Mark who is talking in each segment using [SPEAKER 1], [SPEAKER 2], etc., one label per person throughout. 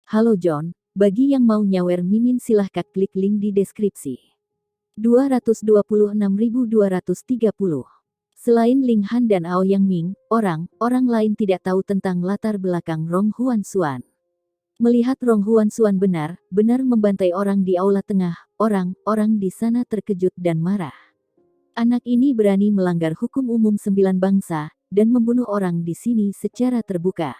[SPEAKER 1] Halo John, bagi yang mau nyawer Mimin silahkan klik link di deskripsi. 226.230. Selain Ling Han dan Aoyang Ming, orang lain tidak tahu tentang latar belakang Rong Huan Xuan. Melihat Rong Huan Xuan benar membantai orang di aula tengah, orang di sana terkejut dan marah. Anak ini berani melanggar hukum umum 9 bangsa, dan membunuh orang di sini secara terbuka.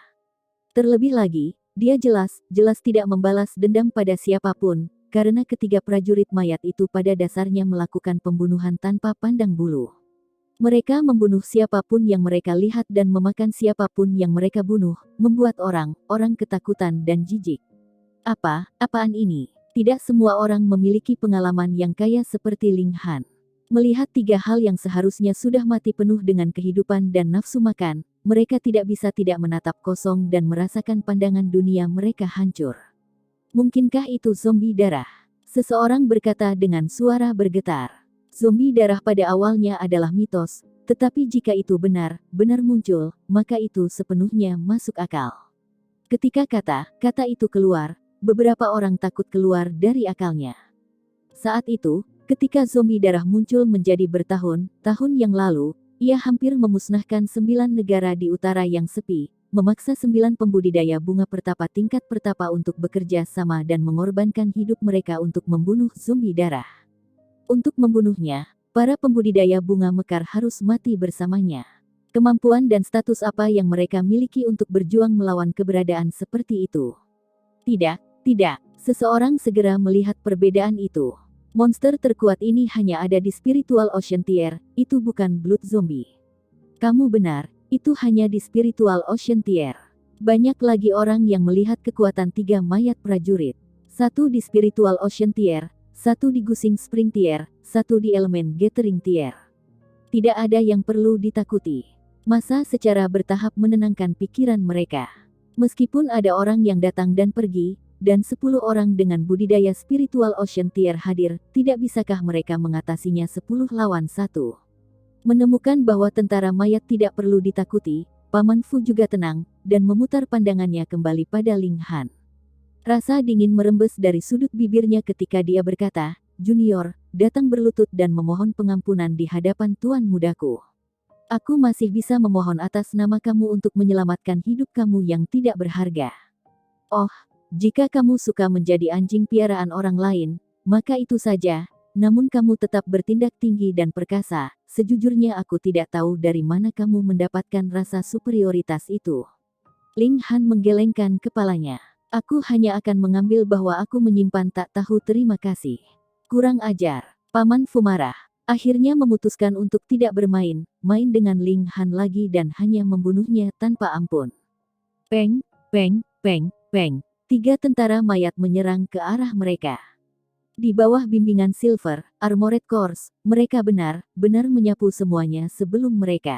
[SPEAKER 1] Terlebih lagi, dia jelas tidak membalas dendam pada siapapun, karena ketiga prajurit mayat itu pada dasarnya melakukan pembunuhan tanpa pandang bulu. Mereka membunuh siapapun yang mereka lihat dan memakan siapapun yang mereka bunuh, membuat orang ketakutan dan jijik. Apaan ini? Tidak semua orang memiliki pengalaman yang kaya seperti Ling Han. Melihat tiga hal yang seharusnya sudah mati penuh dengan kehidupan dan nafsu makan, mereka tidak bisa tidak menatap kosong dan merasakan pandangan dunia mereka hancur. Mungkinkah itu zombie darah? Seseorang berkata dengan suara bergetar. Zombie darah pada awalnya adalah mitos, tetapi jika itu benar muncul, maka itu sepenuhnya masuk akal. Ketika kata itu keluar, beberapa orang takut keluar dari akalnya. Saat itu, ketika zombie darah muncul menjadi bertahun-tahun yang lalu, ia hampir memusnahkan 9 negara di utara yang sepi, memaksa 9 pembudidaya bunga pertapa tingkat pertapa untuk bekerja sama dan mengorbankan hidup mereka untuk membunuh zombie darah. Untuk membunuhnya, para pembudidaya bunga mekar harus mati bersamanya. Kemampuan dan status apa yang mereka miliki untuk berjuang melawan keberadaan seperti itu? Tidak. Seseorang segera melihat perbedaan itu. Monster terkuat ini hanya ada di Spiritual Ocean Tier, itu bukan Blood Zombie. Kamu benar, itu hanya di Spiritual Ocean Tier. Banyak lagi orang yang melihat kekuatan 3 mayat prajurit. 1 di Spiritual Ocean Tier, 1 di Gusing Spring Tier, 1 di Elemen Gathering Tier. Tidak ada yang perlu ditakuti. Masa secara bertahap menenangkan pikiran mereka. Meskipun ada orang yang datang dan pergi, dan 10 orang dengan budidaya Spiritual Ocean Tier hadir, tidak bisakah mereka mengatasinya 10 lawan 1? Menemukan bahwa tentara mayat tidak perlu ditakuti, Paman Fu juga tenang, dan memutar pandangannya kembali pada Ling Han. Rasa dingin merembes dari sudut bibirnya ketika dia berkata, "Junior, datang berlutut dan memohon pengampunan di hadapan Tuan Mudaku. Aku masih bisa memohon atas nama kamu untuk menyelamatkan hidup kamu yang tidak berharga. Oh, jika kamu suka menjadi anjing piaraan orang lain, maka itu saja, namun kamu tetap bertindak tinggi dan perkasa. Sejujurnya aku tidak tahu dari mana kamu mendapatkan rasa superioritas itu." Ling Han menggelengkan kepalanya. "Aku hanya akan mengambil bahwa aku menyimpan tak tahu terima kasih. Kurang ajar." Paman Fu marah. Akhirnya memutuskan untuk tidak main dengan Ling Han lagi dan hanya membunuhnya tanpa ampun. Peng. 3 tentara mayat menyerang ke arah mereka. Di bawah bimbingan Silver, Armored Corps, mereka benar menyapu semuanya sebelum mereka.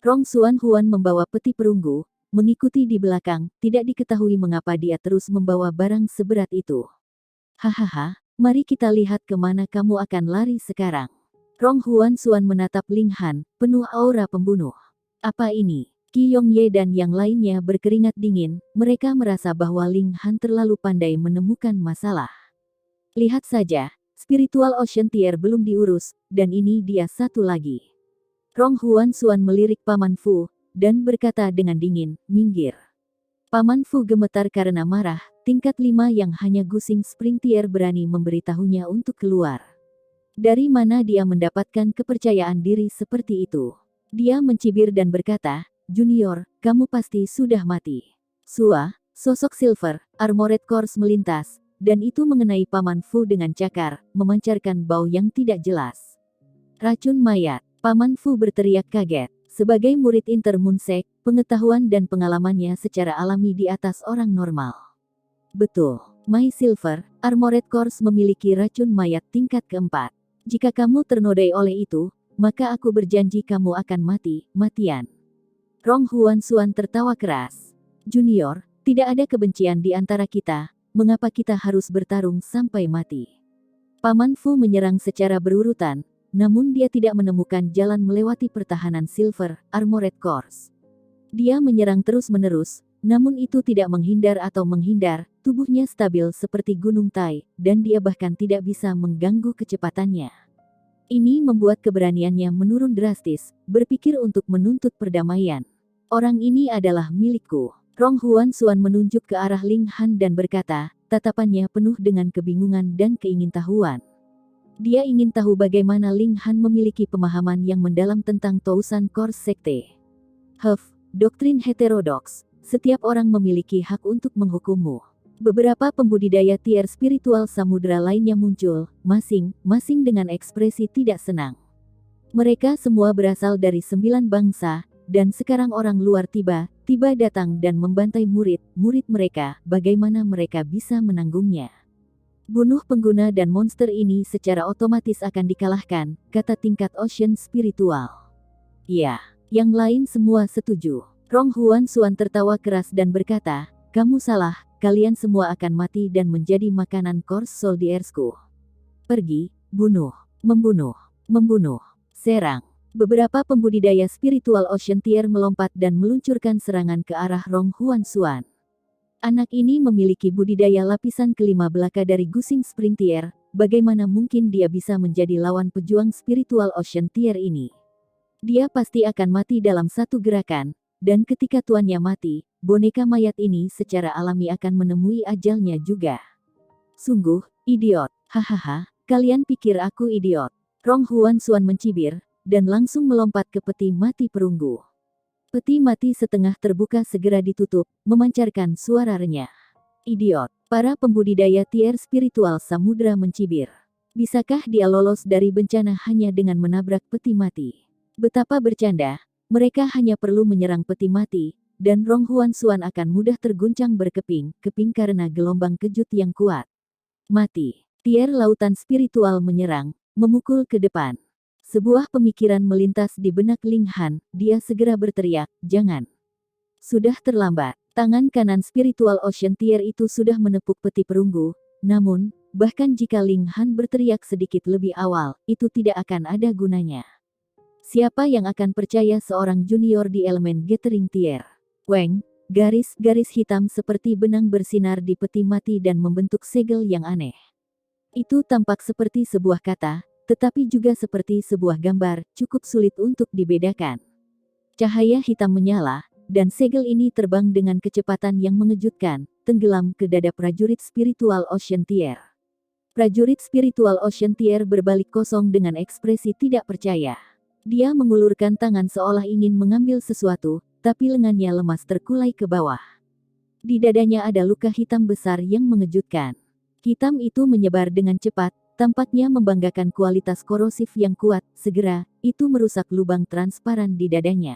[SPEAKER 1] Rong Xuan Huan membawa peti perunggu, mengikuti di belakang, tidak diketahui mengapa dia terus membawa barang seberat itu. "Hahaha, mari kita lihat kemana kamu akan lari sekarang." Rong Huan Xuan menatap Ling Han, penuh aura pembunuh. Apa ini? Qi Yongye dan yang lainnya berkeringat dingin, mereka merasa bahwa Ling Han terlalu pandai menemukan masalah. Lihat saja, Spiritual Ocean Tier belum diurus, dan ini dia satu lagi. Rong Huan Xuan melirik Paman Fu, dan berkata dengan dingin, "Minggir." Paman Fu gemetar karena marah, tingkat 5 yang hanya Gusing Spring Tier berani memberitahunya untuk keluar. Dari mana dia mendapatkan kepercayaan diri seperti itu? Dia mencibir dan berkata, "Junior, kamu pasti sudah mati." Sosok Silver, Armored Corps melintas, dan itu mengenai Paman Fu dengan cakar, memancarkan bau yang tidak jelas. "Racun mayat." Paman Fu berteriak kaget. Sebagai murid Intermoonsec, pengetahuan dan pengalamannya secara alami di atas orang normal. "Betul. My Silver, Armored Corps memiliki racun mayat tingkat keempat. Jika kamu ternodai oleh itu, maka aku berjanji kamu akan mati-matian." Rong Huan Xuan tertawa keras. "Junior, tidak ada kebencian di antara kita, mengapa kita harus bertarung sampai mati?" Paman Fu menyerang secara berurutan, namun dia tidak menemukan jalan melewati pertahanan Silver, Armored Corps. Dia menyerang terus-menerus, Namun itu tidak menghindar atau menghindar, tubuhnya stabil seperti gunung Tai, dan dia bahkan tidak bisa mengganggu kecepatannya. Ini membuat keberaniannya menurun drastis, berpikir untuk menuntut perdamaian. Orang ini adalah milikku. Rong Huansuan menunjuk ke arah Ling Han dan berkata, tatapannya penuh dengan kebingungan dan keingintahuan. Dia ingin tahu bagaimana Ling Han memiliki pemahaman yang mendalam tentang Tousan Course Sekte. Doktrin heterodoks. Setiap orang memiliki hak untuk menghukummu. Beberapa pembudidaya tier spiritual samudera lainnya muncul, masing-masing dengan ekspresi tidak senang. Mereka semua berasal dari 9 bangsa, dan sekarang orang luar tiba-tiba datang dan membantai murid-murid mereka, bagaimana mereka bisa menanggungnya. Bunuh pengguna dan monster ini secara otomatis akan dikalahkan, kata tingkat Ocean Spiritual. Ya, yang lain semua setuju. Rong Huansuan tertawa keras dan berkata, kamu salah, kalian semua akan mati dan menjadi makanan Course Soldiersku. Pergi, bunuh, membunuh, serang. Beberapa pembudidaya spiritual Ocean Tier melompat dan meluncurkan serangan ke arah Rong Huansuan. Anak ini memiliki budidaya lapisan kelima belaka dari Gusing Spring Tier, bagaimana mungkin dia bisa menjadi lawan pejuang spiritual Ocean Tier ini? Dia pasti akan mati dalam satu gerakan. Dan ketika tuannya mati, boneka mayat ini secara alami akan menemui ajalnya juga. Sungguh, idiot. Hahaha, kalian pikir aku idiot? Rong Huansuan mencibir, dan langsung melompat ke peti mati perunggu. Peti mati setengah terbuka segera ditutup, memancarkan suara renyah. Idiot. Para pembudidaya tier spiritual samudra mencibir. Bisakah dia lolos dari bencana hanya dengan menabrak peti mati? Betapa bercanda. Mereka hanya perlu menyerang peti mati, dan Rong Huansuan akan mudah terguncang berkeping-keping karena gelombang kejut yang kuat. Mati. Tier lautan spiritual menyerang, memukul ke depan. Sebuah pemikiran melintas di benak Ling Han, dia segera berteriak, jangan. Sudah terlambat. Tangan kanan spiritual Ocean Tier itu sudah menepuk peti perunggu, namun, bahkan jika Ling Han berteriak sedikit lebih awal, itu tidak akan ada gunanya. Siapa yang akan percaya seorang junior di elemen Gathering Tier? Weng, garis-garis hitam seperti benang bersinar di peti mati dan membentuk segel yang aneh. Itu tampak seperti sebuah kata, tetapi juga seperti sebuah gambar, cukup sulit untuk dibedakan. Cahaya hitam menyala, dan segel ini terbang dengan kecepatan yang mengejutkan, tenggelam ke dada prajurit spiritual Ocean Tier. Prajurit spiritual Ocean Tier berbalik kosong dengan ekspresi tidak percaya. Dia mengulurkan tangan seolah ingin mengambil sesuatu, tapi lengannya lemas terkulai ke bawah. Di dadanya ada luka hitam besar yang mengejutkan. Hitam itu menyebar dengan cepat, tampaknya membanggakan kualitas korosif yang kuat, segera, itu merusak lubang transparan di dadanya.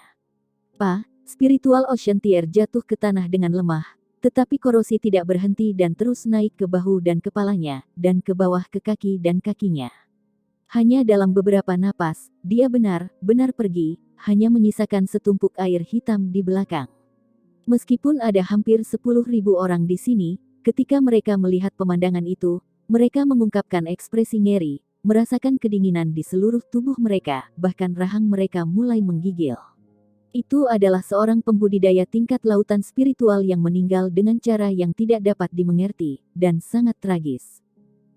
[SPEAKER 1] Spiritual Ocean Tier jatuh ke tanah dengan lemah, tetapi korosi tidak berhenti dan terus naik ke bahu dan kepalanya, dan ke bawah ke kaki dan kakinya. Hanya dalam beberapa napas, dia benar-benar pergi, hanya menyisakan setumpuk air hitam di belakang. Meskipun ada hampir 10.000 orang di sini, ketika mereka melihat pemandangan itu, mereka mengungkapkan ekspresi ngeri, merasakan kedinginan di seluruh tubuh mereka, bahkan rahang mereka mulai menggigil. Itu adalah seorang pembudidaya tingkat lautan spiritual yang meninggal dengan cara yang tidak dapat dimengerti, dan sangat tragis.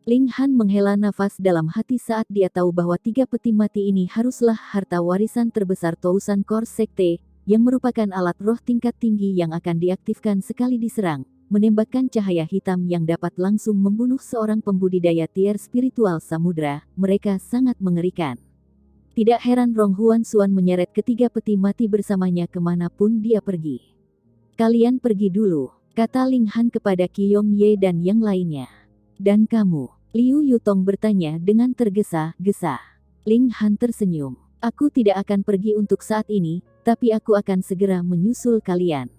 [SPEAKER 1] Ling Han menghela nafas dalam hati saat dia tahu bahwa 3 peti mati ini haruslah harta warisan terbesar Tousan Course Sekte, yang merupakan alat roh tingkat tinggi yang akan diaktifkan sekali diserang, menembakkan cahaya hitam yang dapat langsung membunuh seorang pembudidaya tier spiritual samudra. Mereka sangat mengerikan. Tidak heran Rong Huansuan menyeret ketiga peti mati bersamanya kemanapun dia pergi. Kalian pergi dulu, kata Ling Han kepada Qi Yongye dan yang lainnya. Dan kamu? Liu Yutong bertanya dengan tergesa-gesa. Ling Han tersenyum. Aku tidak akan pergi untuk saat ini, tapi aku akan segera menyusul kalian.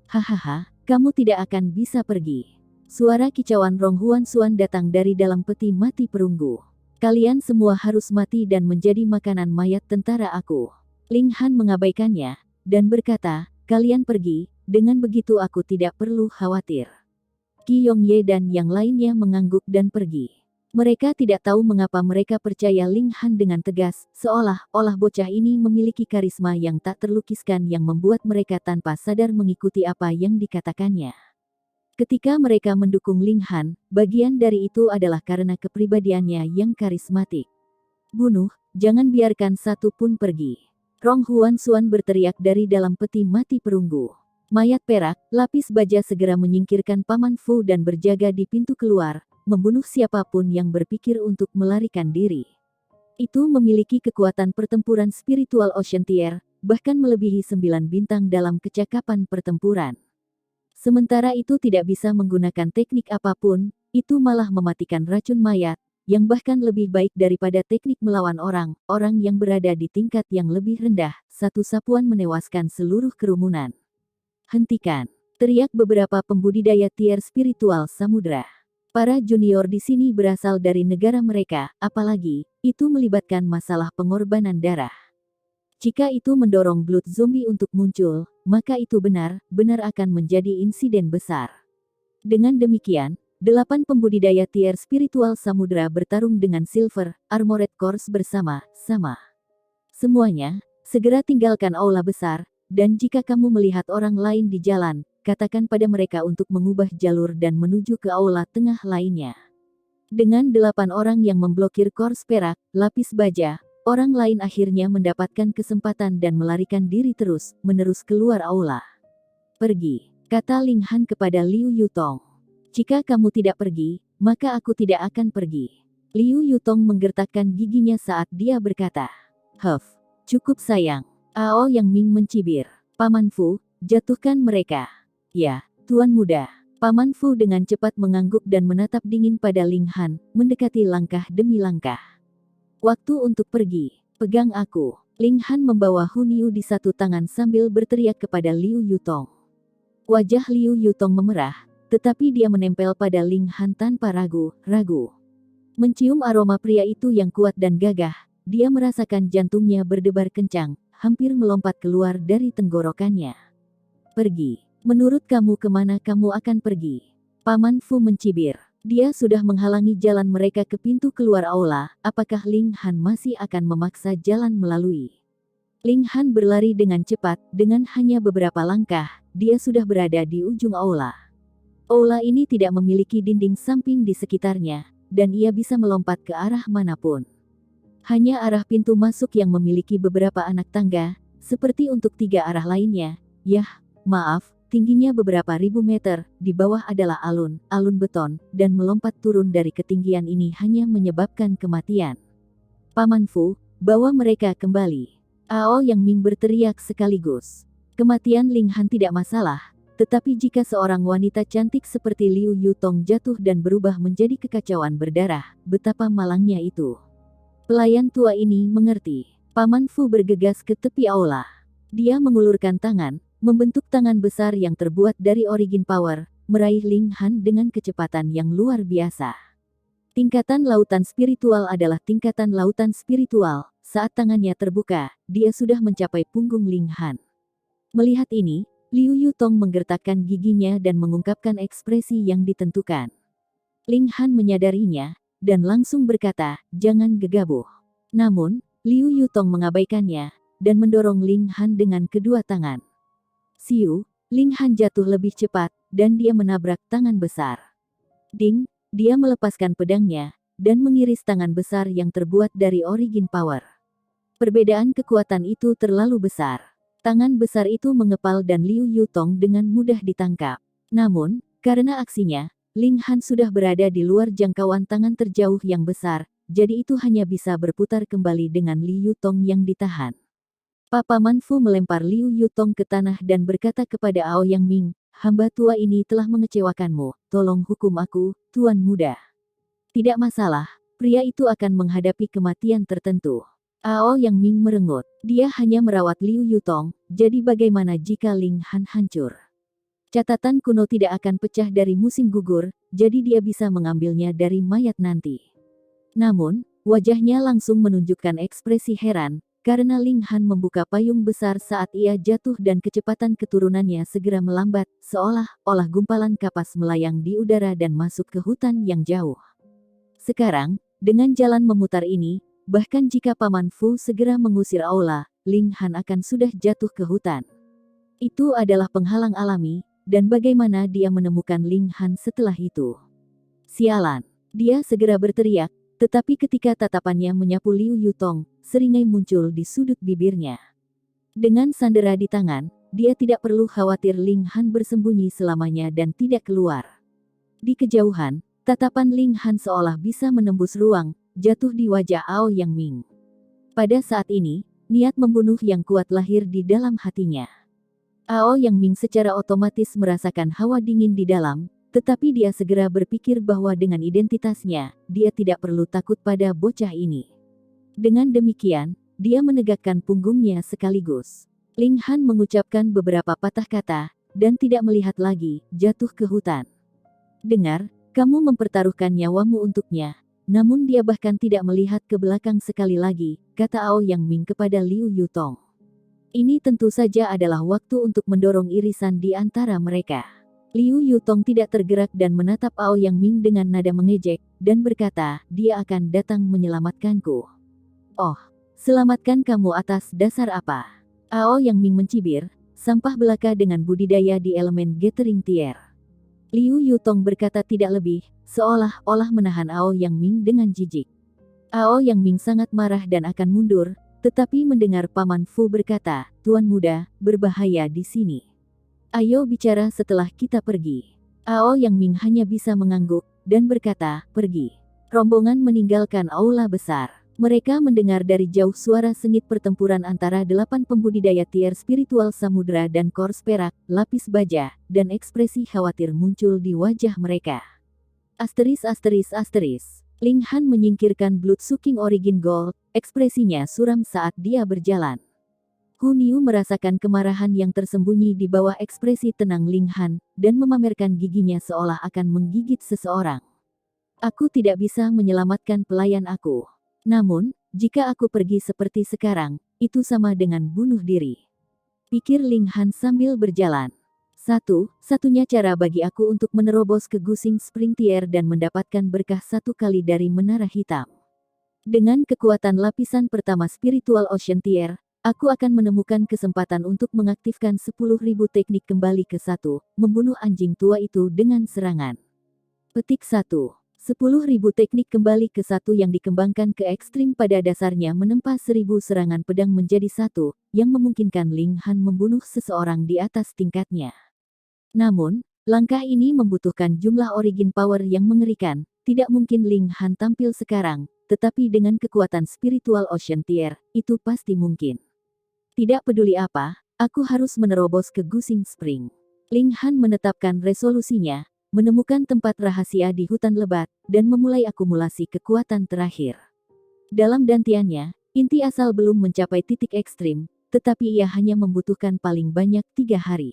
[SPEAKER 1] Hahaha, kamu tidak akan bisa pergi. Suara kicauan Rong Huansuan datang dari dalam peti mati perunggu. Kalian semua harus mati dan menjadi makanan mayat tentara aku. Ling Han mengabaikannya, dan berkata, kalian pergi, dengan begitu aku tidak perlu khawatir. Qi Yongye dan yang lainnya mengangguk dan pergi. Mereka tidak tahu mengapa mereka percaya Ling Han dengan tegas, seolah-olah bocah ini memiliki karisma yang tak terlukiskan yang membuat mereka tanpa sadar mengikuti apa yang dikatakannya. Ketika mereka mendukung Ling Han, bagian dari itu adalah karena kepribadiannya yang karismatik. Bunuh, jangan biarkan satu pun pergi. Rong Huan Xuan berteriak dari dalam peti mati perunggu. Mayat perak, lapis baja segera menyingkirkan Paman Fu dan berjaga di pintu keluar, membunuh siapapun yang berpikir untuk melarikan diri. Itu memiliki kekuatan pertempuran spiritual Ocean Tier, bahkan melebihi 9 bintang dalam kecakapan pertempuran. Sementara itu tidak bisa menggunakan teknik apapun, itu malah mematikan racun mayat, yang bahkan lebih baik daripada teknik melawan orang yang berada di tingkat yang lebih rendah, satu sapuan menewaskan seluruh kerumunan. Hentikan! Teriak beberapa pembudidaya tier spiritual samudra. Para junior di sini berasal dari negara mereka, apalagi, itu melibatkan masalah pengorbanan darah. Jika itu mendorong blood zombie untuk muncul, maka itu benar-benar akan menjadi insiden besar. Dengan demikian, 8 pembudidaya tier spiritual samudra bertarung dengan Silver Armored Corps bersama-sama. Semuanya, segera tinggalkan aula besar, dan jika kamu melihat orang lain di jalan, katakan pada mereka untuk mengubah jalur dan menuju ke aula tengah lainnya. Dengan 8 orang yang memblokir Corps perak, lapis baja, orang lain akhirnya mendapatkan kesempatan dan melarikan diri terus-menerus keluar aula. Pergi, kata Ling Han kepada Liu Yutong. Jika kamu tidak pergi, maka aku tidak akan pergi. Liu Yutong menggertakkan giginya saat dia berkata, cukup sayang. Ao Yang Ming mencibir. Paman Fu, jatuhkan mereka. Ya, Tuan Muda. Paman Fu dengan cepat mengangguk dan menatap dingin pada Ling Han, mendekati langkah demi langkah. Waktu untuk pergi. Pegang aku. Ling Han membawa Hun Yu di satu tangan sambil berteriak kepada Liu Yutong. Wajah Liu Yutong memerah, tetapi dia menempel pada Ling Han tanpa ragu-ragu. Mencium aroma pria itu yang kuat dan gagah, dia merasakan jantungnya berdebar kencang, hampir melompat keluar dari tenggorokannya. Pergi. Menurut kamu kemana kamu akan pergi? Paman Fu mencibir. Dia sudah menghalangi jalan mereka ke pintu keluar aula, apakah Ling Han masih akan memaksa jalan melalui? Ling Han berlari dengan cepat, dengan hanya beberapa langkah, dia sudah berada di ujung aula. Aula ini tidak memiliki dinding samping di sekitarnya, dan ia bisa melompat ke arah manapun. Hanya arah pintu masuk yang memiliki beberapa anak tangga, seperti untuk 3 arah lainnya. Maaf, tingginya beberapa ribu meter, di bawah adalah alun beton, dan melompat turun dari ketinggian ini hanya menyebabkan kematian. Paman Fu, bawa mereka kembali. Ao Yang Ming berteriak sekaligus. Kematian Ling Han tidak masalah, tetapi jika seorang wanita cantik seperti Liu Yutong jatuh dan berubah menjadi kekacauan berdarah, betapa malangnya itu. Pelayan tua ini mengerti. Paman Fu bergegas ke tepi aula. Dia mengulurkan tangan, membentuk tangan besar yang terbuat dari origin power, meraih Ling Han dengan kecepatan yang luar biasa. Tingkatan lautan spiritual adalah tingkatan lautan spiritual. Saat tangannya terbuka, dia sudah mencapai punggung Ling Han. Melihat ini, Liu Yutong menggertakkan giginya dan mengungkapkan ekspresi yang ditentukan. Ling Han menyadarinya, dan langsung berkata, jangan gegabah. Namun, Liu Yutong mengabaikannya, dan mendorong Ling Han dengan kedua tangan. Siu, Ling Han jatuh lebih cepat, dan dia menabrak tangan besar. Ding, dia melepaskan pedangnya, dan mengiris tangan besar yang terbuat dari origin power. Perbedaan kekuatan itu terlalu besar. Tangan besar itu mengepal dan Liu Yutong dengan mudah ditangkap. Namun, karena aksinya, Ling Han sudah berada di luar jangkauan tangan terjauh yang besar, jadi itu hanya bisa berputar kembali dengan Liu Yutong yang ditahan. Paman Fu melempar Liu Yutong ke tanah dan berkata kepada Ao Yang Ming, hamba tua ini telah mengecewakanmu, tolong hukum aku, Tuan Muda. Tidak masalah, pria itu akan menghadapi kematian tertentu. Ao Yang Ming merengut, dia hanya merawat Liu Yutong, jadi bagaimana jika Ling Han hancur? Catatan kuno tidak akan pecah dari musim gugur, jadi dia bisa mengambilnya dari mayat nanti. Namun, wajahnya langsung menunjukkan ekspresi heran, karena Ling Han membuka payung besar saat ia jatuh dan kecepatan keturunannya segera melambat, seolah-olah gumpalan kapas melayang di udara dan masuk ke hutan yang jauh. Sekarang, dengan jalan memutar ini, bahkan jika Paman Fu segera mengusir aula, Ling Han akan sudah jatuh ke hutan. Itu adalah penghalang alami, dan bagaimana dia menemukan Ling Han setelah itu? Sialan! Dia segera berteriak, tetapi ketika tatapannya menyapu Liu Yutong, seringai muncul di sudut bibirnya. Dengan sandera di tangan, dia tidak perlu khawatir Ling Han bersembunyi selamanya dan tidak keluar. Di kejauhan, tatapan Ling Han seolah bisa menembus ruang, jatuh di wajah Ao Yang Ming. Pada saat ini, niat membunuh yang kuat lahir di dalam hatinya. Ao Yang Ming secara otomatis merasakan hawa dingin di dalam, tetapi dia segera berpikir bahwa dengan identitasnya, dia tidak perlu takut pada bocah ini. Dengan demikian, dia menegakkan punggungnya sekaligus. Ling Han mengucapkan beberapa patah kata, dan tidak melihat lagi, jatuh ke hutan. Dengar, kamu mempertaruhkan nyawamu untuknya. Namun dia bahkan tidak melihat ke belakang sekali lagi, kata Ao Yang Ming kepada Liu Yutong. Ini tentu saja adalah waktu untuk mendorong irisan di antara mereka. Liu Yutong tidak tergerak dan menatap Ao Yang Ming dengan nada mengejek, dan berkata, dia akan datang menyelamatkanku. Oh, selamatkan kamu atas dasar apa? Ao Yang Ming mencibir, sampah belaka dengan budidaya di elemen Gathering Tier. Liu Yutong berkata tidak lebih, seolah-olah menahan Ao Yang Ming dengan jijik. Ao Yang Ming sangat marah dan akan mundur, tetapi mendengar Paman Fu berkata, Tuan Muda, berbahaya di sini. Ayo bicara setelah kita pergi. Ao Yang Ming hanya bisa mengangguk, dan berkata, pergi. Rombongan meninggalkan aula besar. Mereka mendengar dari jauh suara sengit pertempuran antara 8 pembudidaya tier spiritual samudra dan kors perak, lapis baja, dan ekspresi khawatir muncul di wajah mereka. Asteris. Ling Han menyingkirkan Blood Sucking Origin Gold, ekspresinya suram saat dia berjalan. Hu Niu merasakan kemarahan yang tersembunyi di bawah ekspresi tenang Ling Han, dan memamerkan giginya seolah akan menggigit seseorang. Aku tidak bisa menyelamatkan pelayan aku. Namun, jika aku pergi seperti sekarang, itu sama dengan bunuh diri. Pikir Ling Han sambil berjalan. Satu-satunya cara bagi aku untuk menerobos ke Gusing Spring Tier dan mendapatkan berkah 1 kali dari Menara Hitam. Dengan kekuatan lapisan pertama Spiritual Ocean Tier, aku akan menemukan kesempatan untuk mengaktifkan 10.000 teknik kembali ke 1, membunuh anjing tua itu dengan serangan. Petik 1. 10.000 teknik kembali ke 1 yang dikembangkan ke ekstrim pada dasarnya menempa 1.000 serangan pedang menjadi 1, yang memungkinkan Ling Han membunuh seseorang di atas tingkatnya. Namun, langkah ini membutuhkan jumlah origin power yang mengerikan, tidak mungkin Ling Han tampil sekarang, tetapi dengan kekuatan Spiritual Ocean Tier, itu pasti mungkin. Tidak peduli apa, aku harus menerobos ke Gusing Spring. Ling Han menetapkan resolusinya, menemukan tempat rahasia di hutan lebat, dan memulai akumulasi kekuatan terakhir. Dalam dantiannya, inti asal belum mencapai titik ekstrim, tetapi ia hanya membutuhkan paling banyak 3 hari.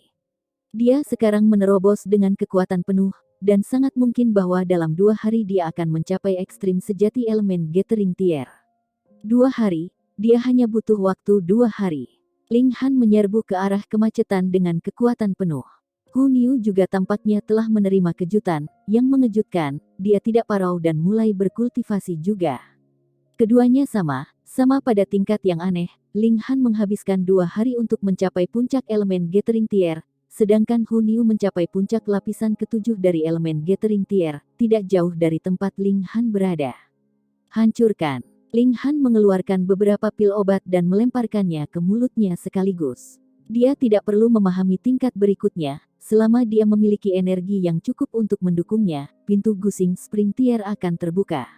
[SPEAKER 1] Dia sekarang menerobos dengan kekuatan penuh, dan sangat mungkin bahwa dalam 2 hari dia akan mencapai ekstrim sejati elemen Gathering Tier. 2 hari, dia hanya butuh waktu 2 hari. Ling Han menyerbu ke arah kemacetan dengan kekuatan penuh. Hu Niu juga tampaknya telah menerima kejutan, yang mengejutkan, dia tidak parau dan mulai berkultivasi juga. Keduanya sama pada tingkat yang aneh, Ling Han menghabiskan 2 hari untuk mencapai puncak elemen Gathering Tier, sedangkan Hu Niu mencapai puncak lapisan ke-7 dari elemen Gathering Tier, tidak jauh dari tempat Ling Han berada. Hancurkan. Ling Han mengeluarkan beberapa pil obat dan melemparkannya ke mulutnya sekaligus. Dia tidak perlu memahami tingkat berikutnya, selama dia memiliki energi yang cukup untuk mendukungnya, pintu Gusing Spring Tier akan terbuka.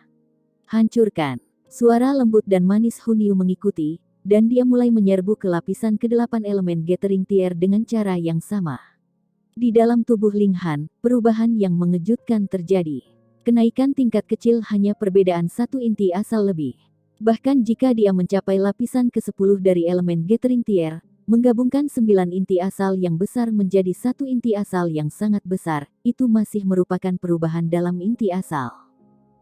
[SPEAKER 1] Hancurkan. Suara lembut dan manis Hu Niu mengikuti, dan dia mulai menyerbu ke lapisan ke-8 elemen Gathering Tier dengan cara yang sama. Di dalam tubuh Ling Han, perubahan yang mengejutkan terjadi. Kenaikan tingkat kecil hanya perbedaan 1 inti asal lebih. Bahkan jika dia mencapai lapisan ke-10 dari elemen Gathering Tier, menggabungkan 9 inti asal yang besar menjadi 1 inti asal yang sangat besar, itu masih merupakan perubahan dalam inti asal.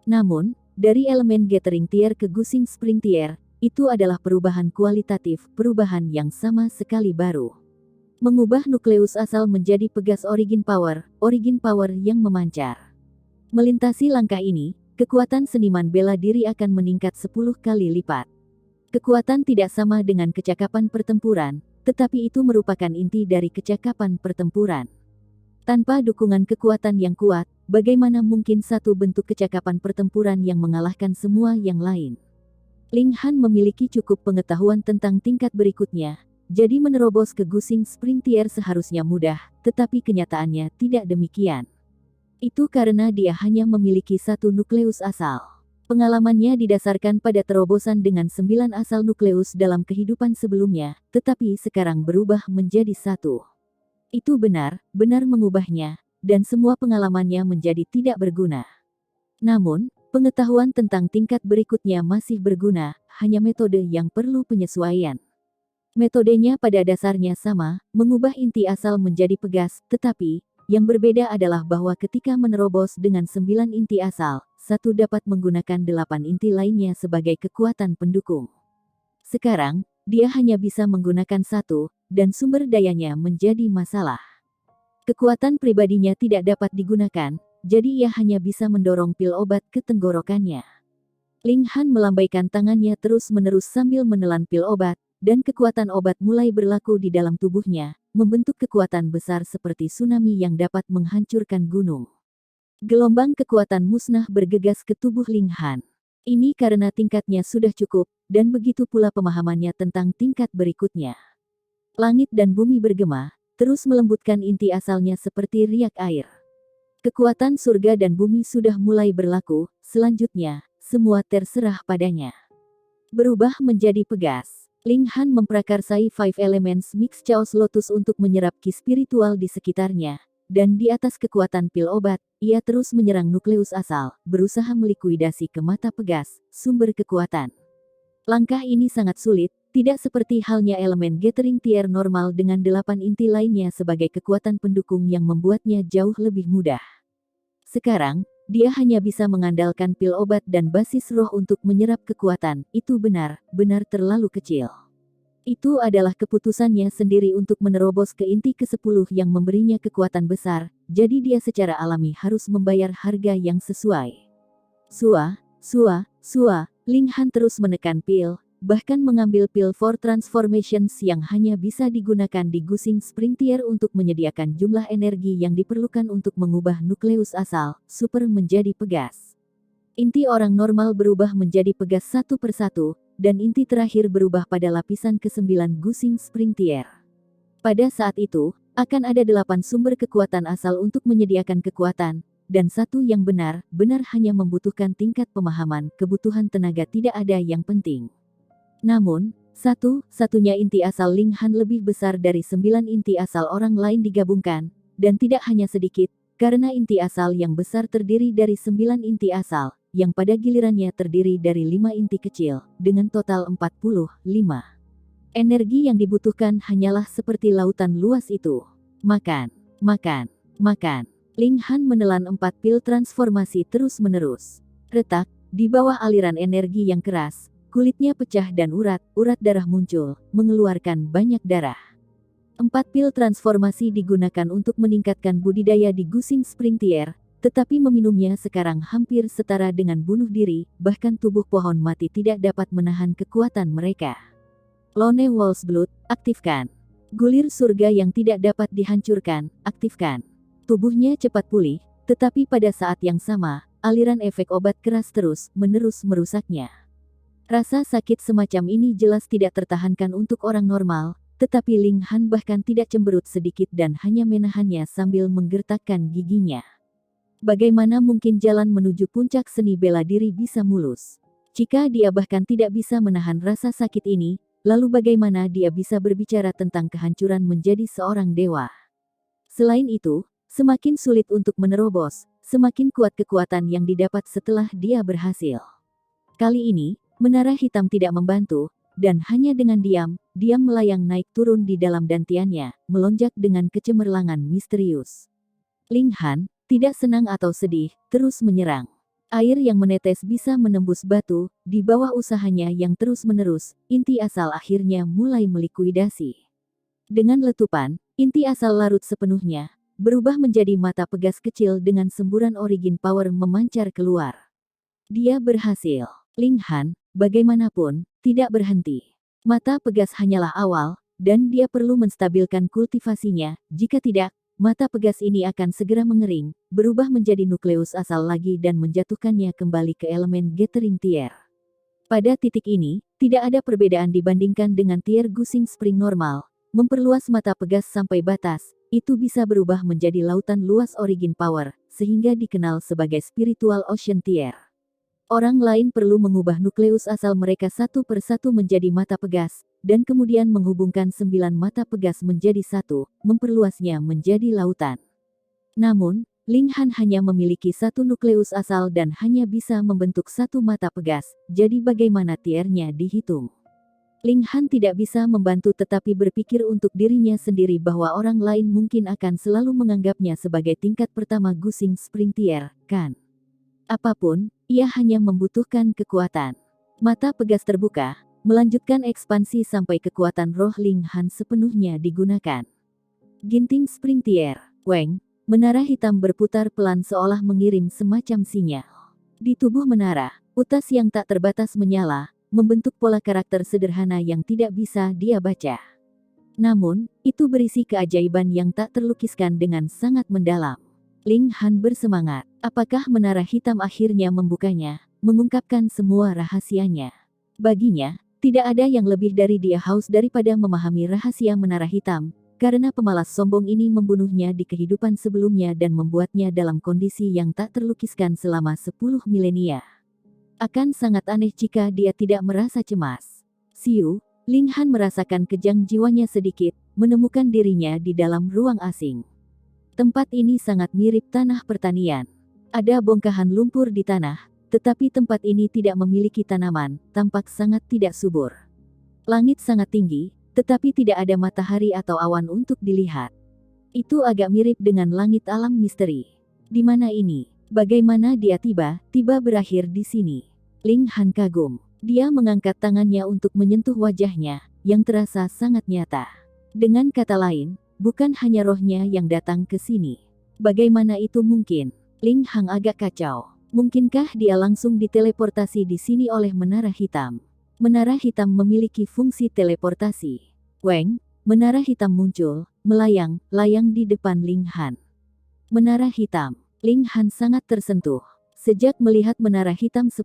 [SPEAKER 1] Namun, dari elemen Gathering Tier ke Gusing Spring Tier, itu adalah perubahan kualitatif, perubahan yang sama sekali baru. Mengubah nukleus asal menjadi pegas origin power yang memancar. Melintasi langkah ini, kekuatan seniman bela diri akan meningkat 10 kali lipat. Kekuatan tidak sama dengan kecakapan pertempuran, tetapi itu merupakan inti dari kecakapan pertempuran. Tanpa dukungan kekuatan yang kuat, bagaimana mungkin satu bentuk kecakapan pertempuran yang mengalahkan semua yang lain? Ling Han memiliki cukup pengetahuan tentang tingkat berikutnya, jadi menerobos ke Gusing Spring Tier seharusnya mudah, tetapi kenyataannya tidak demikian. Itu karena dia hanya memiliki satu nukleus asal. Pengalamannya didasarkan pada terobosan dengan 9 asal nukleus dalam kehidupan sebelumnya, tetapi sekarang berubah menjadi satu. Itu benar mengubahnya, dan semua pengalamannya menjadi tidak berguna. Namun, pengetahuan tentang tingkat berikutnya masih berguna, hanya metode yang perlu penyesuaian. Metodenya pada dasarnya sama, mengubah inti asal menjadi pegas, tetapi, yang berbeda adalah bahwa ketika menerobos dengan 9 inti asal, satu dapat menggunakan 8 inti lainnya sebagai kekuatan pendukung. Sekarang, dia hanya bisa menggunakan satu, dan sumber dayanya menjadi masalah. Kekuatan pribadinya tidak dapat digunakan, jadi ia hanya bisa mendorong pil obat ke tenggorokannya. Ling Han melambaikan tangannya terus-menerus sambil menelan pil obat, dan kekuatan obat mulai berlaku di dalam tubuhnya, membentuk kekuatan besar seperti tsunami yang dapat menghancurkan gunung. Gelombang kekuatan musnah bergegas ke tubuh Ling Han. Ini karena tingkatnya sudah cukup, dan begitu pula pemahamannya tentang tingkat berikutnya. Langit dan bumi bergema, terus melembutkan inti asalnya seperti riak air. Kekuatan surga dan bumi sudah mulai berlaku, selanjutnya, semua terserah padanya. Berubah menjadi pegas. Ling Han memprakarsai Five Elements Mix Chaos Lotus untuk menyerap ki spiritual di sekitarnya, dan di atas kekuatan pil obat, ia terus menyerang nukleus asal, berusaha melikuidasi ke mata pegas, sumber kekuatan. Langkah ini sangat sulit, tidak seperti halnya elemen Gathering Tier normal dengan 8 inti lainnya sebagai kekuatan pendukung yang membuatnya jauh lebih mudah. Sekarang, dia hanya bisa mengandalkan pil obat dan basis roh untuk menyerap kekuatan, itu benar terlalu kecil. Itu adalah keputusannya sendiri untuk menerobos ke inti ke-10 yang memberinya kekuatan besar, jadi dia secara alami harus membayar harga yang sesuai. Ling Han terus menekan pil, bahkan mengambil pil for transformations yang hanya bisa digunakan di Gusing Spring Tier untuk menyediakan jumlah energi yang diperlukan untuk mengubah nukleus asal, super menjadi pegas. Inti orang normal berubah menjadi pegas satu persatu, dan inti terakhir berubah pada lapisan ke-9 Gusing Spring Tier. Pada saat itu, akan ada 8 sumber kekuatan asal untuk menyediakan kekuatan, dan satu yang benar hanya membutuhkan tingkat pemahaman, kebutuhan tenaga tidak ada yang penting. Namun, satu-satunya inti asal Ling Han lebih besar dari 9 inti asal orang lain digabungkan, dan tidak hanya sedikit, karena inti asal yang besar terdiri dari 9 inti asal, yang pada gilirannya terdiri dari 5 inti kecil, dengan total 45. Energi yang dibutuhkan hanyalah seperti lautan luas itu. Makan. Ling Han menelan 4 pil transformasi terus-menerus. Retak, di bawah aliran energi yang keras, kulitnya pecah dan urat darah muncul, mengeluarkan banyak darah. 4 pil transformasi digunakan untuk meningkatkan budidaya di Gusing Spring Tier, tetapi meminumnya sekarang hampir setara dengan bunuh diri, bahkan tubuh pohon mati tidak dapat menahan kekuatan mereka. Lone Wolf's Blood, aktifkan. Gulir surga yang tidak dapat dihancurkan, aktifkan. Tubuhnya cepat pulih, tetapi pada saat yang sama, aliran efek obat keras terus-menerus merusaknya. Rasa sakit semacam ini jelas tidak tertahankan untuk orang normal, tetapi Ling Han bahkan tidak cemberut sedikit dan hanya menahannya sambil menggertakkan giginya. Bagaimana mungkin jalan menuju puncak seni bela diri bisa mulus? Jika dia bahkan tidak bisa menahan rasa sakit ini, lalu bagaimana dia bisa berbicara tentang kehancuran menjadi seorang dewa? Selain itu, semakin sulit untuk menerobos, semakin kuat kekuatan yang didapat setelah dia berhasil. Kali ini, menara hitam tidak membantu, dan hanya dengan diam melayang naik turun di dalam dantiannya, melonjak dengan kecemerlangan misterius. Ling Han, tidak senang atau sedih, terus menyerang. Air yang menetes bisa menembus batu, di bawah usahanya yang terus-menerus, inti asal akhirnya mulai melikuidasi. Dengan letupan, inti asal larut sepenuhnya, berubah menjadi mata pegas kecil dengan semburan origin power memancar keluar. Dia berhasil. Ling Han, bagaimanapun, tidak berhenti. Mata pegas hanyalah awal, dan dia perlu menstabilkan kultivasinya, jika tidak, mata pegas ini akan segera mengering, berubah menjadi nukleus asal lagi dan menjatuhkannya kembali ke elemen gathering tier. Pada titik ini, tidak ada perbedaan dibandingkan dengan tier gusing spring normal. Memperluas mata pegas sampai batas, itu bisa berubah menjadi lautan luas origin power, sehingga dikenal sebagai spiritual ocean tier. Orang lain perlu mengubah nukleus asal mereka satu persatu menjadi mata pegas, dan kemudian menghubungkan 9 mata pegas menjadi satu, memperluasnya menjadi lautan. Namun, Ling Han hanya memiliki satu nukleus asal dan hanya bisa membentuk satu mata pegas, jadi bagaimana tiernya dihitung? Ling Han tidak bisa membantu tetapi berpikir untuk dirinya sendiri bahwa orang lain mungkin akan selalu menganggapnya sebagai tingkat pertama gusing spring tier, kan? Apapun, ia hanya membutuhkan kekuatan. Mata pegas terbuka, melanjutkan ekspansi sampai kekuatan roh Ling Han sepenuhnya digunakan. Ginting Spring Tier, Weng, menara hitam berputar pelan seolah mengirim semacam sinyal. Di tubuh menara, utas yang tak terbatas menyala, membentuk pola karakter sederhana yang tidak bisa dia baca. Namun, itu berisi keajaiban yang tak terlukiskan dengan sangat mendalam. Ling Han bersemangat. Apakah menara hitam akhirnya membukanya, mengungkapkan semua rahasianya? Baginya, tidak ada yang lebih dari dia haus daripada memahami rahasia menara hitam, karena pemalas sombong ini membunuhnya di kehidupan sebelumnya dan membuatnya dalam kondisi yang tak terlukiskan selama 10 milenia. Akan sangat aneh jika dia tidak merasa cemas. Siu, Ling Han merasakan kejang jiwanya sedikit, menemukan dirinya di dalam ruang asing. Tempat ini sangat mirip tanah pertanian. Ada bongkahan lumpur di tanah, tetapi tempat ini tidak memiliki tanaman, tampak sangat tidak subur. Langit sangat tinggi, tetapi tidak ada matahari atau awan untuk dilihat. Itu agak mirip dengan langit alam misteri. Di mana ini? Bagaimana dia tiba-tiba berakhir di sini? Ling Han kagum. Dia mengangkat tangannya untuk menyentuh wajahnya, yang terasa sangat nyata. Dengan kata lain, bukan hanya rohnya yang datang ke sini. Bagaimana itu mungkin? Ling Han agak kacau. Mungkinkah dia langsung diteleportasi di sini oleh menara hitam? Menara hitam memiliki fungsi teleportasi. Weng, menara hitam muncul, melayang-layang di depan Ling Han. Menara hitam. Ling Han sangat tersentuh. Sejak melihat menara hitam 10.000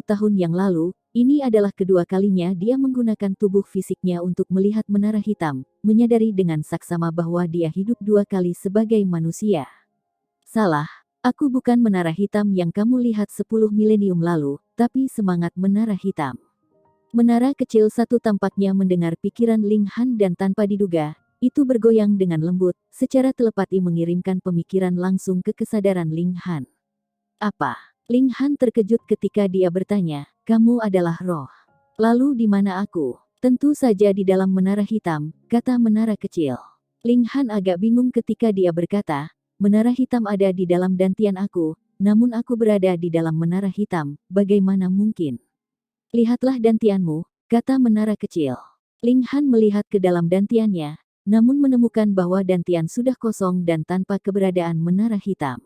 [SPEAKER 1] tahun yang lalu, ini adalah kedua kalinya dia menggunakan tubuh fisiknya untuk melihat menara hitam, menyadari dengan saksama bahwa dia hidup dua kali sebagai manusia. Salah, aku bukan menara hitam yang kamu lihat 10 milenium lalu, tapi semangat menara hitam. Menara kecil satu tampaknya mendengar pikiran Ling Han dan tanpa diduga, itu bergoyang dengan lembut, secara telepati mengirimkan pemikiran langsung ke kesadaran Ling Han. Apa? Ling Han terkejut ketika dia bertanya, kamu adalah roh. Lalu di mana aku? Tentu saja di dalam menara hitam, kata menara kecil. Ling Han agak bingung ketika dia berkata, menara hitam ada di dalam dantian aku, namun aku berada di dalam menara hitam, bagaimana mungkin? Lihatlah dantianmu, kata menara kecil. Ling Han melihat ke dalam dantiannya, namun menemukan bahwa dantian sudah kosong dan tanpa keberadaan menara hitam.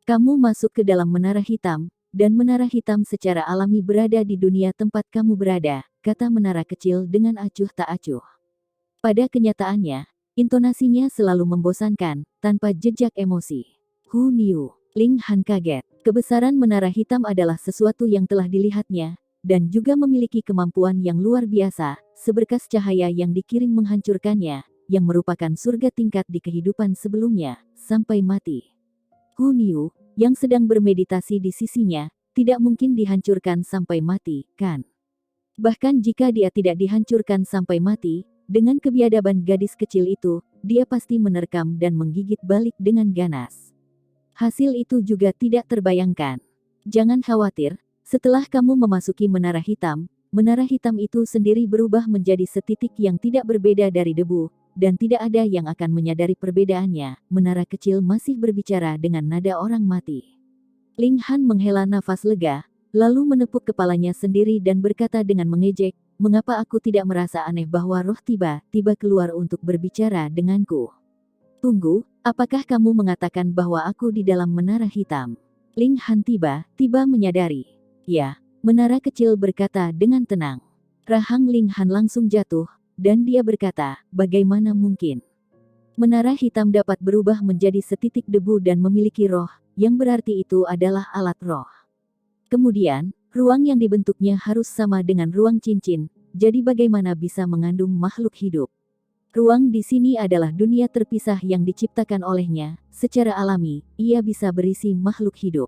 [SPEAKER 1] Kamu masuk ke dalam menara hitam, dan menara hitam secara alami berada di dunia tempat kamu berada, kata menara kecil dengan acuh tak acuh. Pada kenyataannya, intonasinya selalu membosankan, tanpa jejak emosi. Who knew? Ling Han kaget. Kebesaran menara hitam adalah sesuatu yang telah dilihatnya, dan juga memiliki kemampuan yang luar biasa, seberkas cahaya yang dikirim menghancurkannya, yang merupakan surga tingkat di kehidupan sebelumnya, sampai mati. Hu Niu, yang sedang bermeditasi di sisinya, tidak mungkin dihancurkan sampai mati, kan? Bahkan jika dia tidak dihancurkan sampai mati, dengan kebiadaban gadis kecil itu, dia pasti menerkam dan menggigit balik dengan ganas. Hasil itu juga tidak terbayangkan. Jangan khawatir, setelah kamu memasuki menara hitam itu sendiri berubah menjadi setitik yang tidak berbeda dari debu, dan tidak ada yang akan menyadari perbedaannya. Menara kecil masih berbicara dengan nada orang mati. Ling Han menghela nafas lega, lalu menepuk kepalanya sendiri dan berkata dengan mengejek, mengapa aku tidak merasa aneh bahwa roh tiba-tiba keluar untuk berbicara denganku? Tunggu, apakah kamu mengatakan bahwa aku di dalam menara hitam? Ling Han tiba-tiba menyadari. Ya, menara kecil berkata dengan tenang. Rahang Ling Han langsung jatuh, dan dia berkata, bagaimana mungkin? Menara hitam dapat berubah menjadi setitik debu dan memiliki roh, yang berarti itu adalah alat roh. Kemudian, ruang yang dibentuknya harus sama dengan ruang cincin, jadi bagaimana bisa mengandung makhluk hidup? Ruang di sini adalah dunia terpisah yang diciptakan olehnya, secara alami, ia bisa berisi makhluk hidup.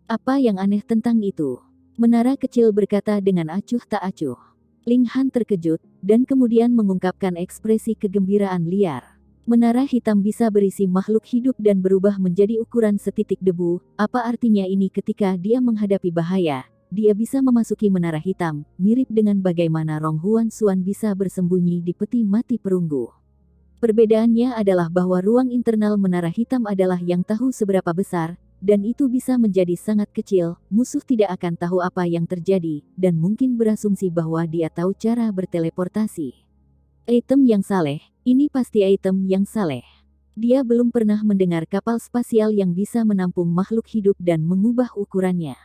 [SPEAKER 1] Apa yang aneh tentang itu? Menara kecil berkata dengan acuh tak acuh. Ling Han terkejut, dan kemudian mengungkapkan ekspresi kegembiraan liar. Menara hitam bisa berisi makhluk hidup dan berubah menjadi ukuran setitik debu. Apa artinya ini? Ketika dia menghadapi bahaya, dia bisa memasuki menara hitam, mirip dengan bagaimana Rong Huan Xuan bisa bersembunyi di peti mati perunggu. Perbedaannya adalah bahwa ruang internal menara hitam adalah yang tahu seberapa besar, dan itu bisa menjadi sangat kecil. Musuh tidak akan tahu apa yang terjadi, dan mungkin berasumsi bahwa dia tahu cara berteleportasi. Item yang saleh, ini pasti item yang saleh. Dia belum pernah mendengar kapal spasial yang bisa menampung makhluk hidup dan mengubah ukurannya.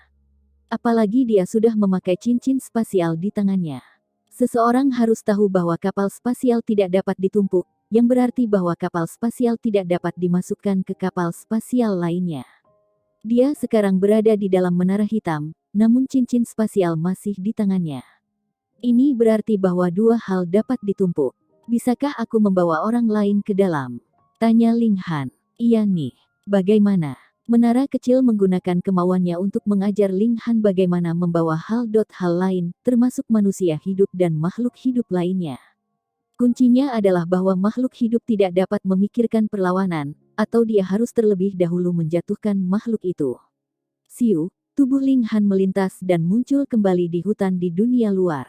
[SPEAKER 1] Apalagi dia sudah memakai cincin spasial di tangannya. Seseorang harus tahu bahwa kapal spasial tidak dapat ditumpuk, yang berarti bahwa kapal spasial tidak dapat dimasukkan ke kapal spasial lainnya. Dia sekarang berada di dalam menara hitam, namun cincin spasial masih di tangannya. Ini berarti bahwa dua hal dapat ditumpuk. Bisakah aku membawa orang lain ke dalam? Tanya Ling Han. Iya nih. Bagaimana? Menara kecil menggunakan kemauannya untuk mengajar Ling Han bagaimana membawa hal lain, termasuk manusia hidup dan makhluk hidup lainnya. Kuncinya adalah bahwa makhluk hidup tidak dapat memikirkan perlawanan, atau dia harus terlebih dahulu menjatuhkan makhluk itu. Siu, tubuh Ling Han melintas dan muncul kembali di hutan di dunia luar.